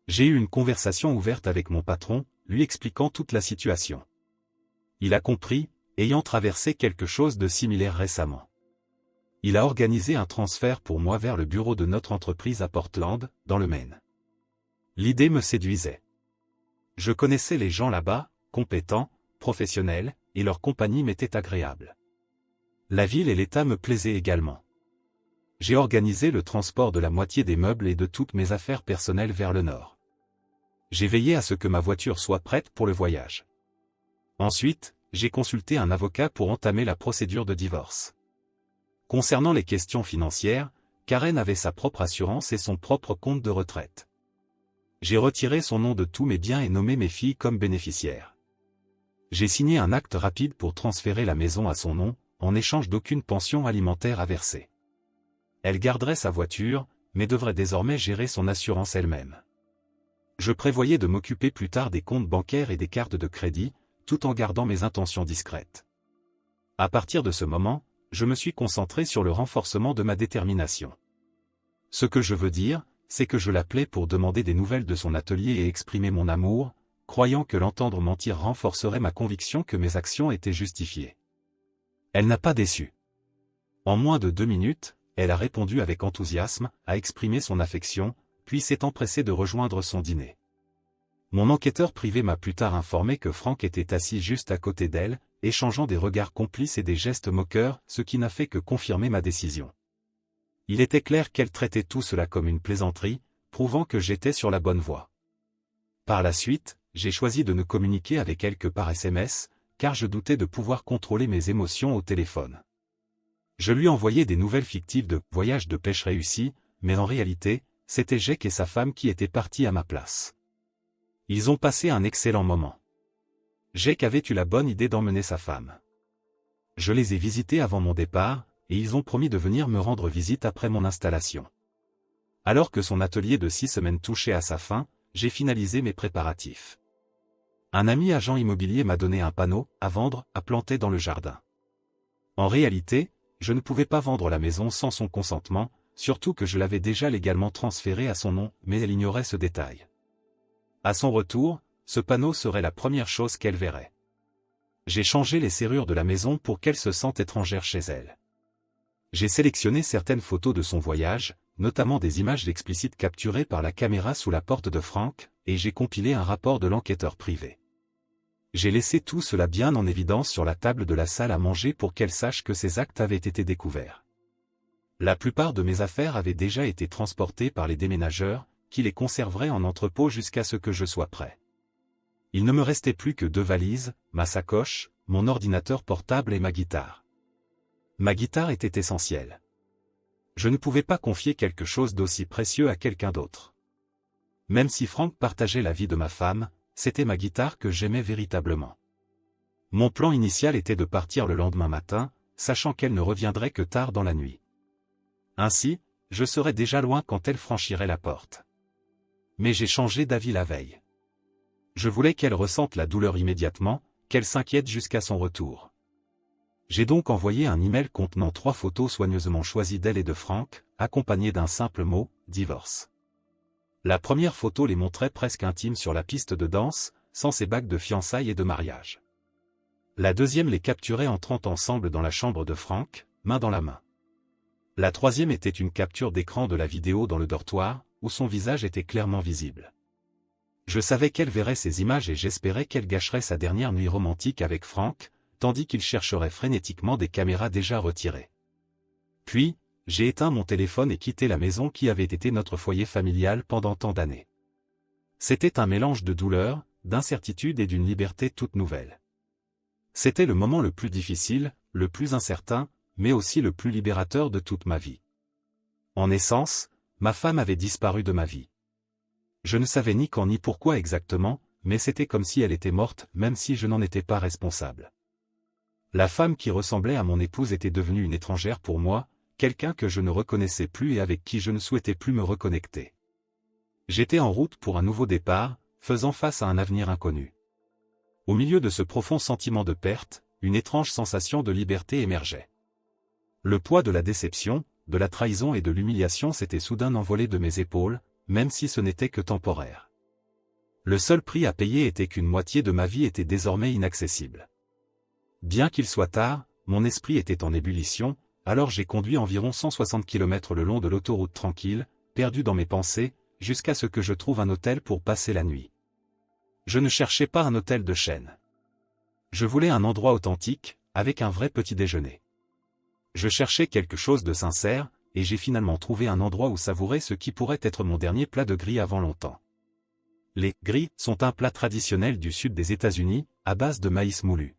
J'ai eu une conversation ouverte avec mon patron, lui expliquant toute la situation. Il a compris, ayant traversé quelque chose de similaire récemment. Il a organisé un transfert pour moi vers le bureau de notre entreprise à Portland, dans le Maine. L'idée me séduisait. Je connaissais les gens là-bas, compétents, professionnels, et leur compagnie m'était agréable. La ville et l'État me plaisaient également. J'ai organisé le transport de la moitié des meubles et de toutes mes affaires personnelles vers le nord. J'ai veillé à ce que ma voiture soit prête pour le voyage. Ensuite, j'ai consulté un avocat pour entamer la procédure de divorce. Concernant les questions financières, Karen avait sa propre assurance et son propre compte de retraite. J'ai retiré son nom de tous mes biens et nommé mes filles comme bénéficiaires. J'ai signé un acte rapide pour transférer la maison à son nom, en échange d'aucune pension alimentaire à verser. Elle garderait sa voiture, mais devrait désormais gérer son assurance elle-même. Je prévoyais de m'occuper plus tard des comptes bancaires et des cartes de crédit, tout en gardant mes intentions discrètes. À partir de ce moment, je me suis concentré sur le renforcement de ma détermination. Ce que je veux dire, c'est que je l'appelais pour demander des nouvelles de son atelier et exprimer mon amour, croyant que l'entendre mentir renforcerait ma conviction que mes actions étaient justifiées. Elle n'a pas déçu. En moins de 2 minutes, elle a répondu avec enthousiasme, a exprimé son affection, puis s'est empressée de rejoindre son dîner. Mon enquêteur privé m'a plus tard informé que Franck était assis juste à côté d'elle, échangeant des regards complices et des gestes moqueurs, ce qui n'a fait que confirmer ma décision. Il était clair qu'elle traitait tout cela comme une plaisanterie, prouvant que j'étais sur la bonne voie. Par la suite, j'ai choisi de ne communiquer avec elle que par SMS, car je doutais de pouvoir contrôler mes émotions au téléphone. Je lui envoyais des nouvelles fictives de « voyage de pêche réussi », mais en réalité, c'était Jake et sa femme qui étaient partis à ma place. Ils ont passé un excellent moment. Jake avait eu la bonne idée d'emmener sa femme. Je les ai visités avant mon départ, et ils ont promis de venir me rendre visite après mon installation. Alors que son atelier de 6 semaines touchait à sa fin, j'ai finalisé mes préparatifs. Un ami agent immobilier m'a donné un panneau à vendre, à planter dans le jardin. En réalité, je ne pouvais pas vendre la maison sans son consentement, surtout que je l'avais déjà légalement transférée à son nom, mais elle ignorait ce détail. À son retour, ce panneau serait la première chose qu'elle verrait. J'ai changé les serrures de la maison pour qu'elle se sente étrangère chez elle. J'ai sélectionné certaines photos de son voyage, notamment des images explicites capturées par la caméra sous la porte de Franck, et j'ai compilé un rapport de l'enquêteur privé. J'ai laissé tout cela bien en évidence sur la table de la salle à manger pour qu'elle sache que ces actes avaient été découverts. La plupart de mes affaires avaient déjà été transportées par les déménageurs, qui les conserveraient en entrepôt jusqu'à ce que je sois prêt. Il ne me restait plus que 2 valises, ma sacoche, mon ordinateur portable et ma guitare. Ma guitare était essentielle. Je ne pouvais pas confier quelque chose d'aussi précieux à quelqu'un d'autre. Même si Franck partageait la vie de ma femme, c'était ma guitare que j'aimais véritablement. Mon plan initial était de partir le lendemain matin, sachant qu'elle ne reviendrait que tard dans la nuit. Ainsi, je serais déjà loin quand elle franchirait la porte. Mais j'ai changé d'avis la veille. Je voulais qu'elle ressente la douleur immédiatement, qu'elle s'inquiète jusqu'à son retour. J'ai donc envoyé un email contenant 3 photos soigneusement choisies d'elle et de Franck, accompagnées d'un simple mot, divorce. La première photo les montrait presque intimes sur la piste de danse, sans ses bagues de fiançailles et de mariage. La deuxième les capturait entrant ensemble dans la chambre de Franck, main dans la main. La troisième était une capture d'écran de la vidéo dans le dortoir, où son visage était clairement visible. Je savais qu'elle verrait ces images et j'espérais qu'elle gâcherait sa dernière nuit romantique avec Franck, tandis qu'il chercherait frénétiquement des caméras déjà retirées. Puis, j'ai éteint mon téléphone et quitté la maison qui avait été notre foyer familial pendant tant d'années. C'était un mélange de douleur, d'incertitude et d'une liberté toute nouvelle. C'était le moment le plus difficile, le plus incertain, mais aussi le plus libérateur de toute ma vie. En essence, ma femme avait disparu de ma vie. Je ne savais ni quand ni pourquoi exactement, mais c'était comme si elle était morte, même si je n'en étais pas responsable. La femme qui ressemblait à mon épouse était devenue une étrangère pour moi, quelqu'un que je ne reconnaissais plus et avec qui je ne souhaitais plus me reconnecter. J'étais en route pour un nouveau départ, faisant face à un avenir inconnu. Au milieu de ce profond sentiment de perte, une étrange sensation de liberté émergeait. Le poids de la déception, de la trahison et de l'humiliation s'était soudain envolé de mes épaules, même si ce n'était que temporaire. Le seul prix à payer était qu'une moitié de ma vie était désormais inaccessible. Bien qu'il soit tard, mon esprit était en ébullition, alors j'ai conduit environ 160 km le long de l'autoroute tranquille, perdu dans mes pensées, jusqu'à ce que je trouve un hôtel pour passer la nuit. Je ne cherchais pas un hôtel de chaîne. Je voulais un endroit authentique, avec un vrai petit déjeuner. Je cherchais quelque chose de sincère, et j'ai finalement trouvé un endroit où savourer ce qui pourrait être mon dernier plat de grits avant longtemps. Les grits sont un plat traditionnel du sud des États-Unis, à base de maïs moulu.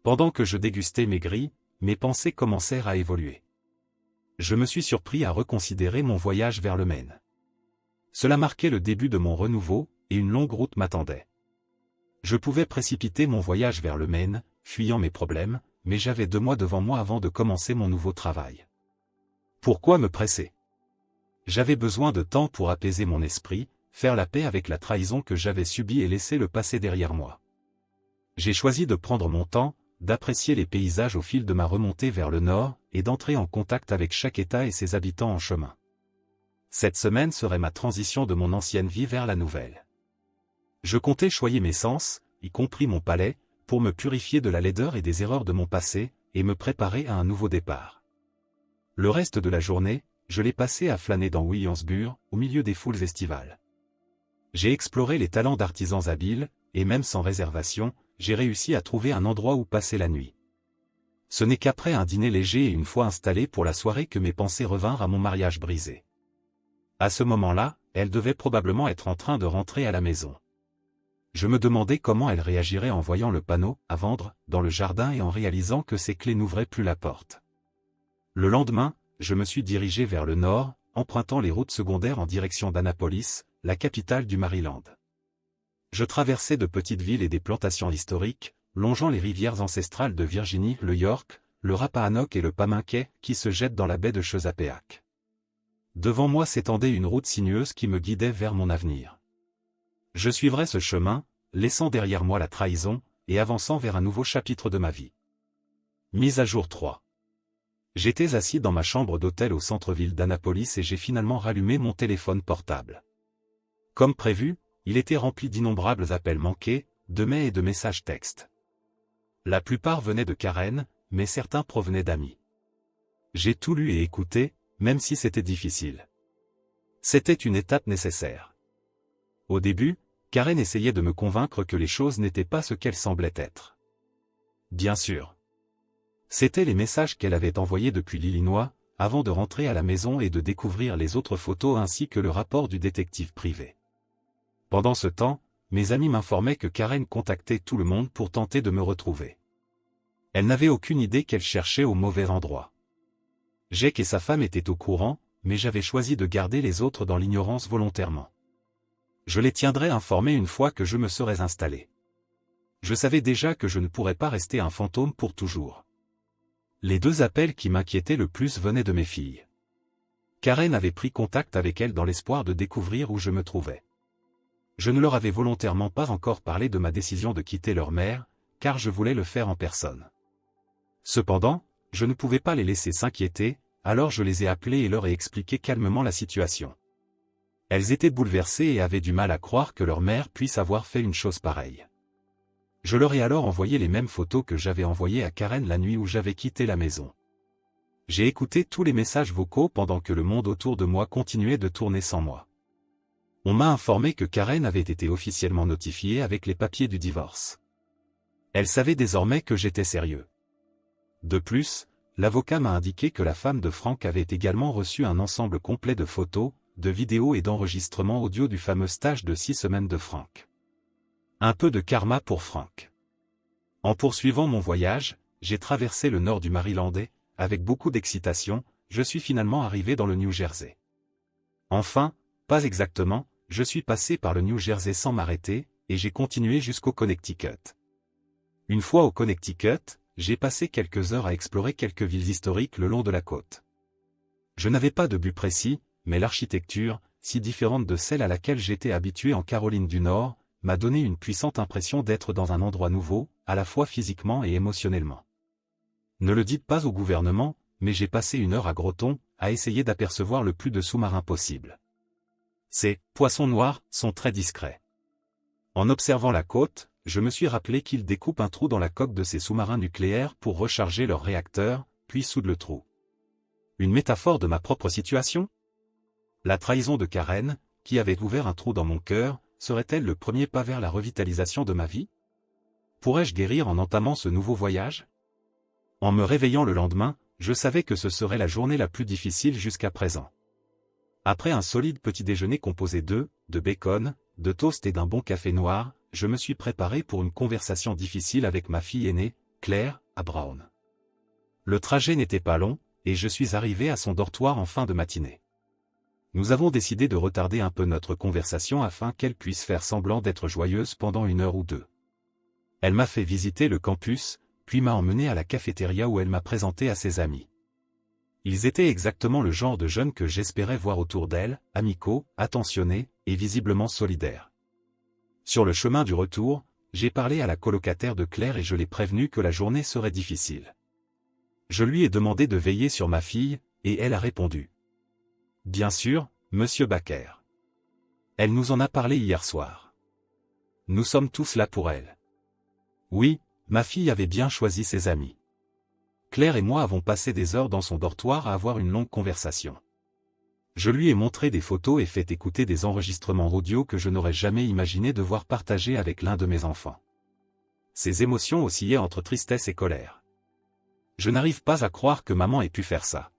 Pendant que je dégustais mes grits, mes pensées commencèrent à évoluer. Je me suis surpris à reconsidérer mon voyage vers le Maine. Cela marquait le début de mon renouveau, et une longue route m'attendait. Je pouvais précipiter mon voyage vers le Maine, fuyant mes problèmes, mais j'avais 2 mois devant moi avant de commencer mon nouveau travail. Pourquoi me presser? J'avais besoin de temps pour apaiser mon esprit, faire la paix avec la trahison que j'avais subie et laisser le passé derrière moi. J'ai choisi de prendre mon temps, d'apprécier les paysages au fil de ma remontée vers le nord, et d'entrer en contact avec chaque État et ses habitants en chemin. Cette semaine serait ma transition de mon ancienne vie vers la nouvelle. Je comptais choyer mes sens, y compris mon palais, pour me purifier de la laideur et des erreurs de mon passé, et me préparer à un nouveau départ. Le reste de la journée, je l'ai passé à flâner dans Williamsburg, au milieu des foules estivales. J'ai exploré les talents d'artisans habiles, et même sans réservation, j'ai réussi à trouver un endroit où passer la nuit. Ce n'est qu'après un dîner léger et une fois installé pour la soirée que mes pensées revinrent à mon mariage brisé. À ce moment-là, elle devait probablement être en train de rentrer à la maison. Je me demandais comment elle réagirait en voyant le panneau « à vendre » dans le jardin et en réalisant que ses clés n'ouvraient plus la porte. Le lendemain, je me suis dirigé vers le nord, empruntant les routes secondaires en direction d'Annapolis, la capitale du Maryland. Je traversais de petites villes et des plantations historiques, longeant les rivières ancestrales de Virginie, le York, le Rappahannock et le Pamunkey, qui se jettent dans la baie de Chesapeake. Devant moi s'étendait une route sinueuse qui me guidait vers mon avenir. Je suivrais ce chemin, laissant derrière moi la trahison, et avançant vers un nouveau chapitre de ma vie. Mise à jour 3. J'étais assis dans ma chambre d'hôtel au centre-ville d'Annapolis et j'ai finalement rallumé mon téléphone portable. Comme prévu, il était rempli d'innombrables appels manqués, de mails et de messages textes. La plupart venaient de Karen, mais certains provenaient d'amis. J'ai tout lu et écouté, même si c'était difficile. C'était une étape nécessaire. Au début, Karen essayait de me convaincre que les choses n'étaient pas ce qu'elles semblaient être. Bien sûr. C'étaient les messages qu'elle avait envoyés depuis l'Illinois, avant de rentrer à la maison et de découvrir les autres photos ainsi que le rapport du détective privé. Pendant ce temps, mes amis m'informaient que Karen contactait tout le monde pour tenter de me retrouver. Elle n'avait aucune idée qu'elle cherchait au mauvais endroit. Jake et sa femme étaient au courant, mais j'avais choisi de garder les autres dans l'ignorance volontairement. Je les tiendrais informés une fois que je me serais installé. Je savais déjà que je ne pourrais pas rester un fantôme pour toujours. Les 2 appels qui m'inquiétaient le plus venaient de mes filles. Karen avait pris contact avec elles dans l'espoir de découvrir où je me trouvais. Je ne leur avais volontairement pas encore parlé de ma décision de quitter leur mère, car je voulais le faire en personne. Cependant, je ne pouvais pas les laisser s'inquiéter, alors je les ai appelées et leur ai expliqué calmement la situation. Elles étaient bouleversées et avaient du mal à croire que leur mère puisse avoir fait une chose pareille. Je leur ai alors envoyé les mêmes photos que j'avais envoyées à Karen la nuit où j'avais quitté la maison. J'ai écouté tous les messages vocaux pendant que le monde autour de moi continuait de tourner sans moi. On m'a informé que Karen avait été officiellement notifiée avec les papiers du divorce. Elle savait désormais que j'étais sérieux. De plus, l'avocat m'a indiqué que la femme de Frank avait également reçu un ensemble complet de photos, de vidéos et d'enregistrements audio du fameux stage de 6 semaines de Frank. Un peu de karma pour Frank. En poursuivant mon voyage, j'ai traversé le nord du Marylandais, avec beaucoup d'excitation, je suis finalement arrivé dans le New Jersey. Enfin, pas exactement, je suis passé par le New Jersey sans m'arrêter, et j'ai continué jusqu'au Connecticut. Une fois au Connecticut, j'ai passé quelques heures à explorer quelques villes historiques le long de la côte. Je n'avais pas de but précis, mais l'architecture, si différente de celle à laquelle j'étais habitué en Caroline du Nord, m'a donné une puissante impression d'être dans un endroit nouveau, à la fois physiquement et émotionnellement. Ne le dites pas au gouvernement, mais j'ai passé 1 heure à Groton, à essayer d'apercevoir le plus de sous-marins possible. Ces « poissons noirs » sont très discrets. En observant la côte, je me suis rappelé qu'ils découpent un trou dans la coque de ces sous-marins nucléaires pour recharger leurs réacteurs, puis soudent le trou. Une métaphore de ma propre situation ? La trahison de Karen, qui avait ouvert un trou dans mon cœur, serait-elle le premier pas vers la revitalisation de ma vie ? Pourrais-je guérir en entamant ce nouveau voyage ? En me réveillant le lendemain, je savais que ce serait la journée la plus difficile jusqu'à présent. Après un solide petit déjeuner composé d'œufs, de bacon, de toast et d'un bon café noir, je me suis préparé pour une conversation difficile avec ma fille aînée, Claire, à Brown. Le trajet n'était pas long, et je suis arrivé à son dortoir en fin de matinée. Nous avons décidé de retarder un peu notre conversation afin qu'elle puisse faire semblant d'être joyeuse pendant 1 heure ou 2. Elle m'a fait visiter le campus, puis m'a emmené à la cafétéria où elle m'a présenté à ses amis. Ils étaient exactement le genre de jeunes que j'espérais voir autour d'elle, amicaux, attentionnés, et visiblement solidaires. Sur le chemin du retour, j'ai parlé à la colocataire de Claire et je l'ai prévenue que la journée serait difficile. Je lui ai demandé de veiller sur ma fille, et elle a répondu. Bien sûr, Monsieur Baker. Elle nous en a parlé hier soir. Nous sommes tous là pour elle. Oui, ma fille avait bien choisi ses amis. Claire et moi avons passé des heures dans son dortoir à avoir une longue conversation. Je lui ai montré des photos et fait écouter des enregistrements audio que je n'aurais jamais imaginé devoir partager avec l'un de mes enfants. Ses émotions oscillaient entre tristesse et colère. Je n'arrive pas à croire que maman ait pu faire ça.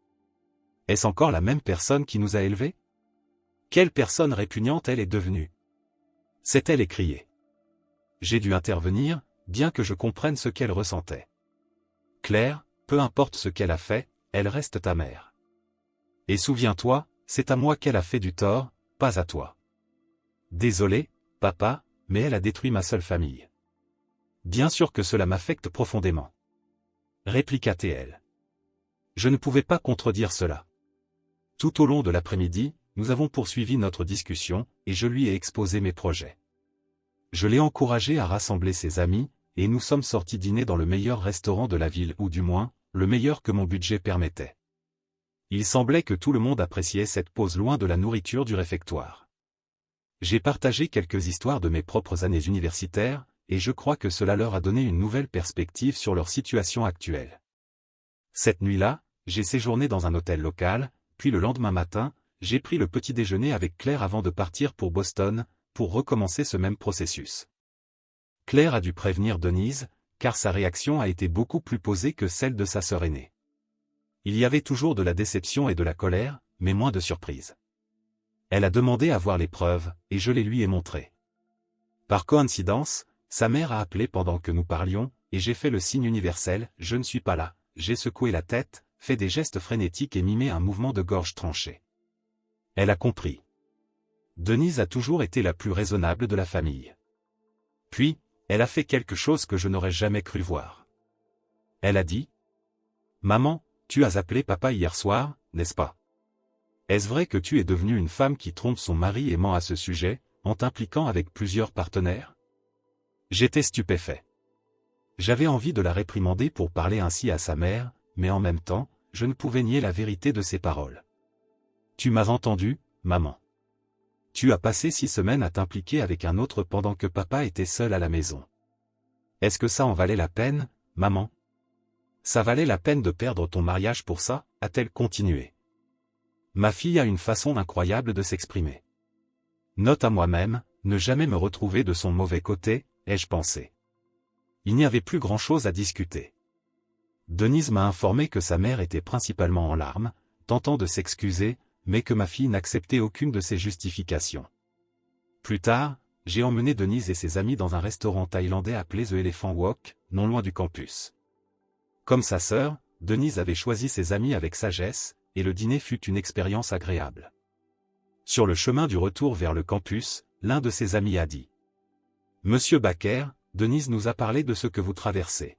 Est-ce encore la même personne qui nous a élevés ? Quelle personne répugnante elle est devenue ? C'est-elle écriée. J'ai dû intervenir, bien que je comprenne ce qu'elle ressentait. Claire, peu importe ce qu'elle a fait, elle reste ta mère. Et souviens-toi, c'est à moi qu'elle a fait du tort, pas à toi. Désolé, papa, mais elle a détruit ma seule famille. Bien sûr que cela m'affecte profondément. Répliqua-t-elle. Je ne pouvais pas contredire cela. Tout au long de l'après-midi, nous avons poursuivi notre discussion, et je lui ai exposé mes projets. Je l'ai encouragé à rassembler ses amis, et nous sommes sortis dîner dans le meilleur restaurant de la ville ou du moins, le meilleur que mon budget permettait. Il semblait que tout le monde appréciait cette pause loin de la nourriture du réfectoire. J'ai partagé quelques histoires de mes propres années universitaires, et je crois que cela leur a donné une nouvelle perspective sur leur situation actuelle. Cette nuit-là, j'ai séjourné dans un hôtel local, puis le lendemain matin, j'ai pris le petit déjeuner avec Claire avant de partir pour Boston, pour recommencer ce même processus. Claire a dû prévenir Denise, car sa réaction a été beaucoup plus posée que celle de sa sœur aînée. Il y avait toujours de la déception et de la colère, mais moins de surprise. Elle a demandé à voir les preuves, et je les lui ai montrées. Par coïncidence, sa mère a appelé pendant que nous parlions, et j'ai fait le signe universel, je ne suis pas là, j'ai secoué la tête, fait des gestes frénétiques et mimé un mouvement de gorge tranché. Elle a compris. Denise a toujours été la plus raisonnable de la famille. Puis, elle a fait quelque chose que je n'aurais jamais cru voir. Elle a dit « Maman, tu as appelé papa hier soir, n'est-ce pas? Est-ce vrai que tu es devenue une femme qui trompe son mari et ment à ce sujet, en t'impliquant avec plusieurs partenaires ?» J'étais stupéfait. J'avais envie de la réprimander pour parler ainsi à sa mère, mais en même temps, je ne pouvais nier la vérité de ses paroles. Tu m'as entendu, maman. Tu as passé 6 semaines à t'impliquer avec un autre pendant que papa était seul à la maison. Est-ce que ça en valait la peine, maman? Ça valait la peine de perdre ton mariage pour ça, a-t-elle continué. Ma fille a une façon incroyable de s'exprimer. Note à moi-même, ne jamais me retrouver de son mauvais côté, ai-je pensé. Il n'y avait plus grand-chose à discuter. Denise m'a informé que sa mère était principalement en larmes, tentant de s'excuser, mais que ma fille n'acceptait aucune de ses justifications. Plus tard, j'ai emmené Denise et ses amis dans un restaurant thaïlandais appelé The Elephant Walk, non loin du campus. Comme sa sœur, Denise avait choisi ses amis avec sagesse, et le dîner fut une expérience agréable. Sur le chemin du retour vers le campus, l'un de ses amis a dit « Monsieur Baker, Denise nous a parlé de ce que vous traversez.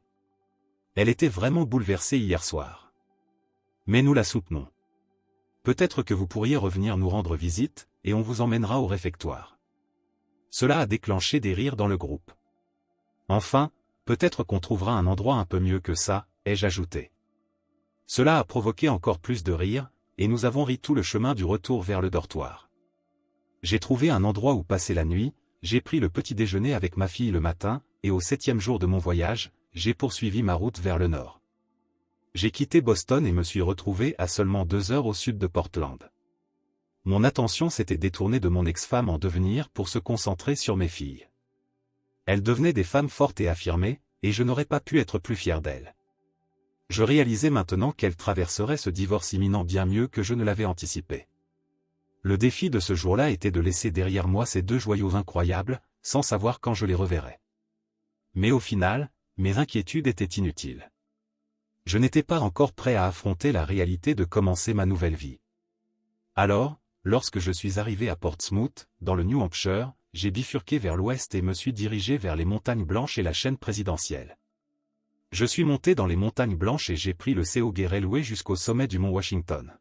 Elle était vraiment bouleversée hier soir. Mais nous la soutenons. Peut-être que vous pourriez revenir nous rendre visite, et on vous emmènera au réfectoire. » Cela a déclenché des rires dans le groupe. Enfin, peut-être qu'on trouvera un endroit un peu mieux que ça, ai-je ajouté. Cela a provoqué encore plus de rires, et nous avons ri tout le chemin du retour vers le dortoir. J'ai trouvé un endroit où passer la nuit, j'ai pris le petit déjeuner avec ma fille le matin, et au 7e jour de mon voyage, j'ai poursuivi ma route vers le nord. J'ai quitté Boston et me suis retrouvé à seulement 2 heures au sud de Portland. Mon attention s'était détournée de mon ex-femme en devenir pour se concentrer sur mes filles. Elles devenaient des femmes fortes et affirmées, et je n'aurais pas pu être plus fier d'elles. Je réalisais maintenant qu'elles traverseraient ce divorce imminent bien mieux que je ne l'avais anticipé. Le défi de ce jour-là était de laisser derrière moi ces 2 joyaux incroyables, sans savoir quand je les reverrais. Mais au final, mes inquiétudes étaient inutiles. Je n'étais pas encore prêt à affronter la réalité de commencer ma nouvelle vie. Alors, lorsque je suis arrivé à Portsmouth, dans le New Hampshire, j'ai bifurqué vers l'ouest et me suis dirigé vers les montagnes blanches et la chaîne présidentielle. Je suis monté dans les montagnes blanches et j'ai pris le Seoge Railway jusqu'au sommet du mont Washington.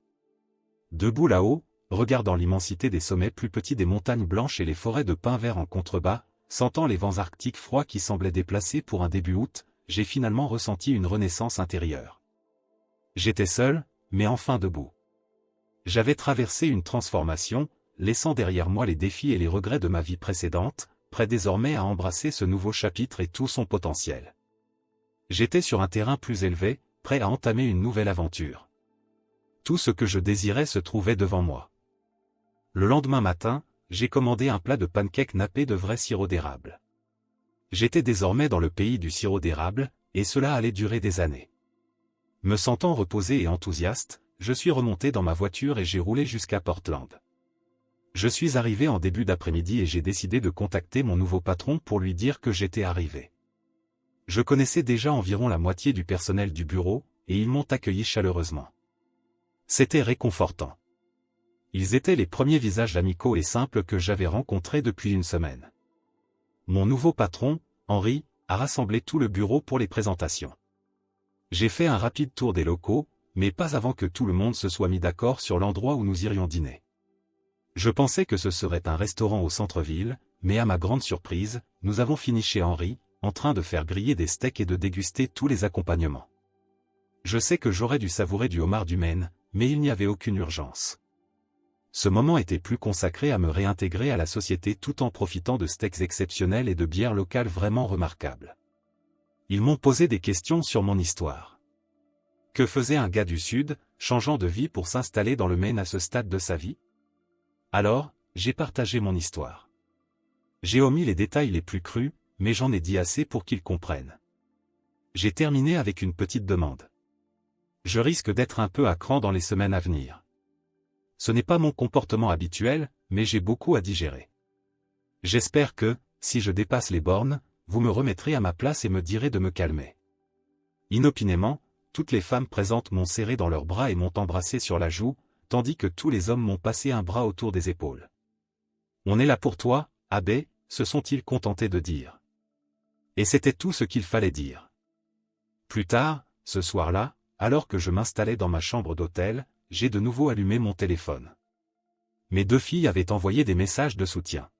Debout là-haut, regardant l'immensité des sommets plus petits des montagnes blanches et les forêts de pins verts en contrebas, sentant les vents arctiques froids qui semblaient déplacés pour un début août, j'ai finalement ressenti une renaissance intérieure. J'étais seul, mais enfin debout. J'avais traversé une transformation, laissant derrière moi les défis et les regrets de ma vie précédente, prêt désormais à embrasser ce nouveau chapitre et tout son potentiel. J'étais sur un terrain plus élevé, prêt à entamer une nouvelle aventure. Tout ce que je désirais se trouvait devant moi. Le lendemain matin, j'ai commandé un plat de pancakes nappés de vrai sirop d'érable. J'étais désormais dans le pays du sirop d'érable, et cela allait durer des années. Me sentant reposé et enthousiaste, je suis remonté dans ma voiture et j'ai roulé jusqu'à Portland. Je suis arrivé en début d'après-midi et j'ai décidé de contacter mon nouveau patron pour lui dire que j'étais arrivé. Je connaissais déjà environ la moitié du personnel du bureau, et ils m'ont accueilli chaleureusement. C'était réconfortant. Ils étaient les premiers visages amicaux et simples que j'avais rencontrés depuis une semaine. Mon nouveau patron, Henry, a rassemblé tout le bureau pour les présentations. J'ai fait un rapide tour des locaux, mais pas avant que tout le monde se soit mis d'accord sur l'endroit où nous irions dîner. Je pensais que ce serait un restaurant au centre-ville, mais à ma grande surprise, nous avons fini chez Henry, en train de faire griller des steaks et de déguster tous les accompagnements. Je sais que j'aurais dû savourer du homard du Maine, mais il n'y avait aucune urgence. Ce moment était plus consacré à me réintégrer à la société tout en profitant de steaks exceptionnels et de bières locales vraiment remarquables. Ils m'ont posé des questions sur mon histoire. Que faisait un gars du Sud, changeant de vie pour s'installer dans le Maine à ce stade de sa vie? Alors, j'ai partagé mon histoire. J'ai omis les détails les plus crus, mais j'en ai dit assez pour qu'ils comprennent. J'ai terminé avec une petite demande. Je risque d'être un peu à cran dans les semaines à venir. Ce n'est pas mon comportement habituel, mais j'ai beaucoup à digérer. J'espère que, si je dépasse les bornes, vous me remettrez à ma place et me direz de me calmer. Inopinément, toutes les femmes présentes m'ont serré dans leurs bras et m'ont embrassé sur la joue, tandis que tous les hommes m'ont passé un bras autour des épaules. On est là pour toi, Abbé, se sont-ils contentés de dire. Et c'était tout ce qu'il fallait dire. Plus tard, ce soir-là, alors que je m'installais dans ma chambre d'hôtel, j'ai de nouveau allumé mon téléphone. Mes 2 filles avaient envoyé des messages de soutien.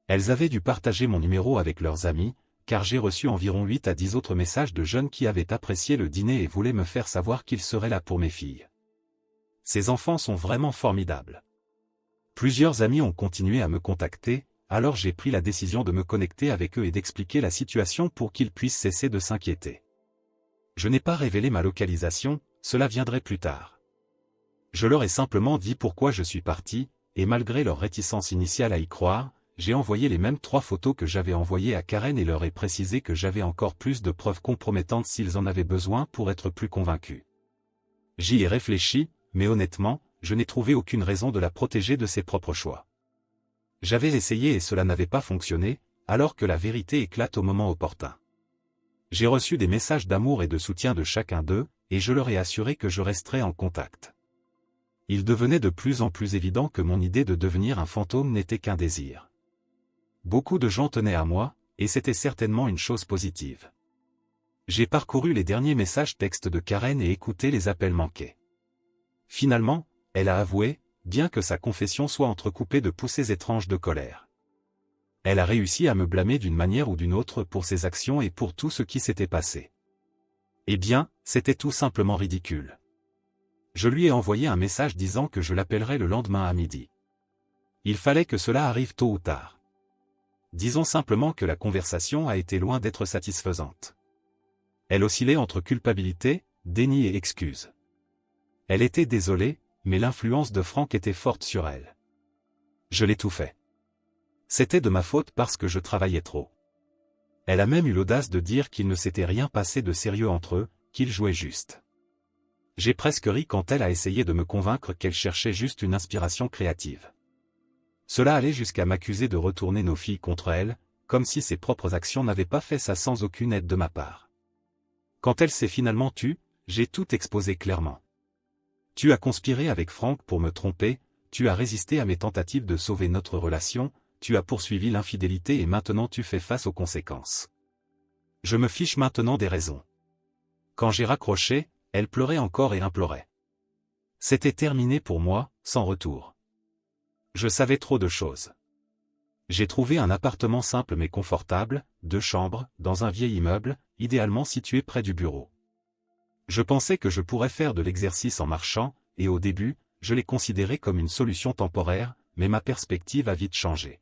Elles avaient dû partager mon numéro avec leurs amis, car j'ai reçu environ 8 à 10 autres messages de jeunes qui avaient apprécié le dîner et voulaient me faire savoir qu'ils seraient là pour mes filles. Ces enfants sont vraiment formidables. Plusieurs amis ont continué à me contacter, alors j'ai pris la décision de me connecter avec eux et d'expliquer la situation pour qu'ils puissent cesser de s'inquiéter. Je n'ai pas révélé ma localisation, cela viendrait plus tard. Je leur ai simplement dit pourquoi je suis parti, et malgré leur réticence initiale à y croire, j'ai envoyé les mêmes 3 photos que j'avais envoyées à Karen et leur ai précisé que j'avais encore plus de preuves compromettantes s'ils en avaient besoin pour être plus convaincus. J'y ai réfléchi, mais honnêtement, je n'ai trouvé aucune raison de la protéger de ses propres choix. J'avais essayé et cela n'avait pas fonctionné, alors que la vérité éclate au moment opportun. J'ai reçu des messages d'amour et de soutien de chacun d'eux, et je leur ai assuré que je resterais en contact. Il devenait de plus en plus évident que mon idée de devenir un fantôme n'était qu'un désir. Beaucoup de gens tenaient à moi, et c'était certainement une chose positive. J'ai parcouru les derniers messages textes de Karen et écouté les appels manqués. Finalement, elle a avoué, bien que sa confession soit entrecoupée de poussées étranges de colère. Elle a réussi à me blâmer d'une manière ou d'une autre pour ses actions et pour tout ce qui s'était passé. Eh bien, c'était tout simplement ridicule. Je lui ai envoyé un message disant que je l'appellerais le lendemain à midi. Il fallait que cela arrive tôt ou tard. Disons simplement que la conversation a été loin d'être satisfaisante. Elle oscillait entre culpabilité, déni et excuse. Elle était désolée, mais l'influence de Frank était forte sur elle. Je l'ai tout fait. C'était de ma faute parce que je travaillais trop. Elle a même eu l'audace de dire qu'il ne s'était rien passé de sérieux entre eux, qu'ils jouaient juste. J'ai presque ri quand elle a essayé de me convaincre qu'elle cherchait juste une inspiration créative. Cela allait jusqu'à m'accuser de retourner nos filles contre elle, comme si ses propres actions n'avaient pas fait ça sans aucune aide de ma part. Quand elle s'est finalement tue, j'ai tout exposé clairement. Tu as conspiré avec Frank pour me tromper, tu as résisté à mes tentatives de sauver notre relation, tu as poursuivi l'infidélité et maintenant tu fais face aux conséquences. Je me fiche maintenant des raisons. Quand j'ai raccroché, elle pleurait encore et implorait. C'était terminé pour moi, sans retour. Je savais trop de choses. J'ai trouvé un appartement simple mais confortable, 2 chambres, dans un vieil immeuble, idéalement situé près du bureau. Je pensais que je pourrais faire de l'exercice en marchant, et au début, je l'ai considéré comme une solution temporaire, mais ma perspective a vite changé.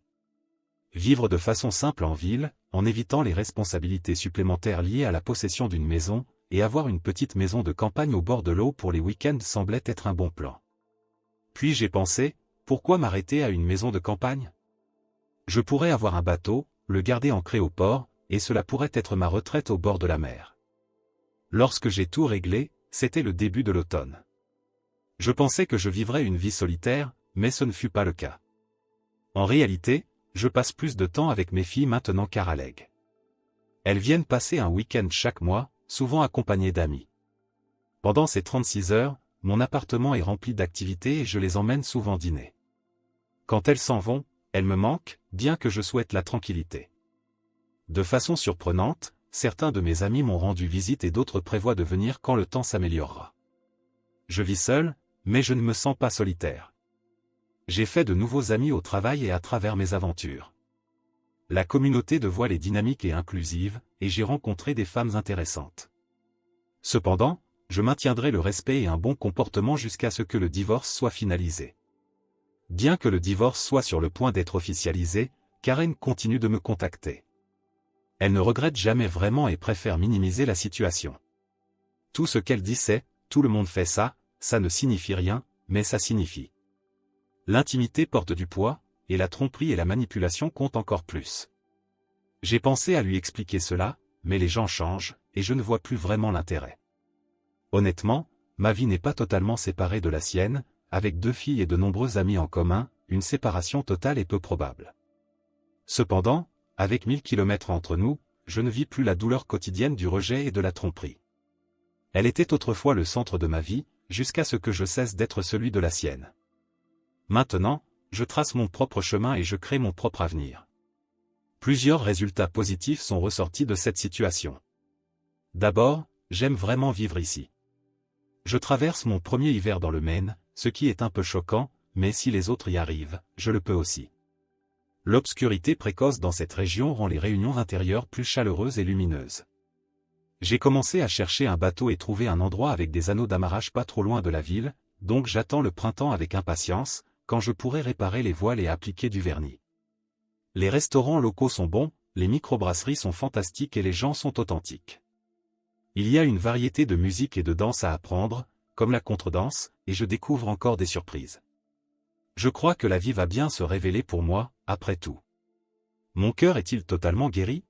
Vivre de façon simple en ville, en évitant les responsabilités supplémentaires liées à la possession d'une maison, et avoir une petite maison de campagne au bord de l'eau pour les week-ends semblait être un bon plan. Puis j'ai pensé, pourquoi m'arrêter à une maison de campagne? Je pourrais avoir un bateau, le garder ancré au port, et cela pourrait être ma retraite au bord de la mer. Lorsque j'ai tout réglé, c'était le début de l'automne. Je pensais que je vivrais une vie solitaire, mais ce ne fut pas le cas. En réalité, je passe plus de temps avec mes filles maintenant qu'à Raleigh. Elles viennent passer un week-end chaque mois, souvent accompagnées d'amis. Pendant ces 36 heures, mon appartement est rempli d'activités et je les emmène souvent dîner. Quand elles s'en vont, elles me manquent, bien que je souhaite la tranquillité. De façon surprenante, certains de mes amis m'ont rendu visite et d'autres prévoient de venir quand le temps s'améliorera. Je vis seul, mais je ne me sens pas solitaire. J'ai fait de nouveaux amis au travail et à travers mes aventures. La communauté de voile est dynamique et inclusive, et j'ai rencontré des femmes intéressantes. Cependant, je maintiendrai le respect et un bon comportement jusqu'à ce que le divorce soit finalisé. Bien que le divorce soit sur le point d'être officialisé, Karen continue de me contacter. Elle ne regrette jamais vraiment et préfère minimiser la situation. Tout ce qu'elle dit c'est, tout le monde fait ça, ça ne signifie rien, mais ça signifie. L'intimité porte du poids, et la tromperie et la manipulation comptent encore plus. J'ai pensé à lui expliquer cela, mais les gens changent, et je ne vois plus vraiment l'intérêt. Honnêtement, ma vie n'est pas totalement séparée de la sienne, avec 2 filles et de nombreux amis en commun, une séparation totale est peu probable. Cependant, avec 1000 kilomètres entre nous, je ne vis plus la douleur quotidienne du rejet et de la tromperie. Elle était autrefois le centre de ma vie, jusqu'à ce que je cesse d'être celui de la sienne. Maintenant, je trace mon propre chemin et je crée mon propre avenir. Plusieurs résultats positifs sont ressortis de cette situation. D'abord, j'aime vraiment vivre ici. Je traverse mon premier hiver dans le Maine, ce qui est un peu choquant, mais si les autres y arrivent, je le peux aussi. L'obscurité précoce dans cette région rend les réunions intérieures plus chaleureuses et lumineuses. J'ai commencé à chercher un bateau et trouver un endroit avec des anneaux d'amarrage pas trop loin de la ville, donc j'attends le printemps avec impatience, quand je pourrai réparer les voiles et appliquer du vernis. Les restaurants locaux sont bons, les microbrasseries sont fantastiques et les gens sont authentiques. Il y a une variété de musique et de danse à apprendre, comme la contredanse, et je découvre encore des surprises. Je crois que la vie va bien se révéler pour moi, après tout. Mon cœur est-il totalement guéri?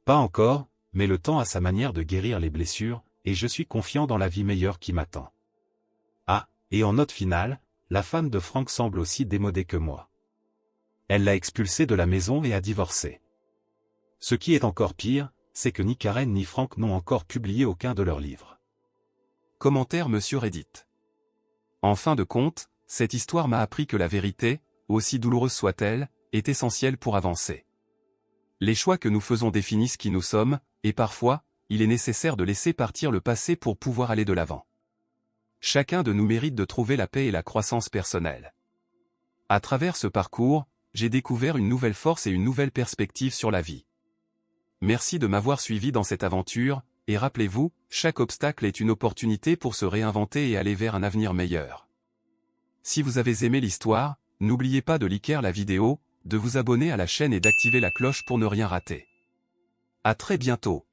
Pas encore, mais le temps a sa manière de guérir les blessures, et je suis confiant dans la vie meilleure qui m'attend. Ah, et en note finale, la femme de Frank semble aussi démodée que moi. Elle l'a expulsé de la maison et a divorcé. Ce qui est encore pire, c'est que ni Karen ni Frank n'ont encore publié aucun de leurs livres. Commentaire Monsieur Reddit. En fin de compte, cette histoire m'a appris que la vérité, aussi douloureuse soit-elle, est essentielle pour avancer. Les choix que nous faisons définissent qui nous sommes, et parfois, il est nécessaire de laisser partir le passé pour pouvoir aller de l'avant. Chacun de nous mérite de trouver la paix et la croissance personnelle. À travers ce parcours, j'ai découvert une nouvelle force et une nouvelle perspective sur la vie. Merci de m'avoir suivi dans cette aventure, et rappelez-vous, chaque obstacle est une opportunité pour se réinventer et aller vers un avenir meilleur. Si vous avez aimé l'histoire, n'oubliez pas de liker la vidéo, de vous abonner à la chaîne et d'activer la cloche pour ne rien rater. À très bientôt.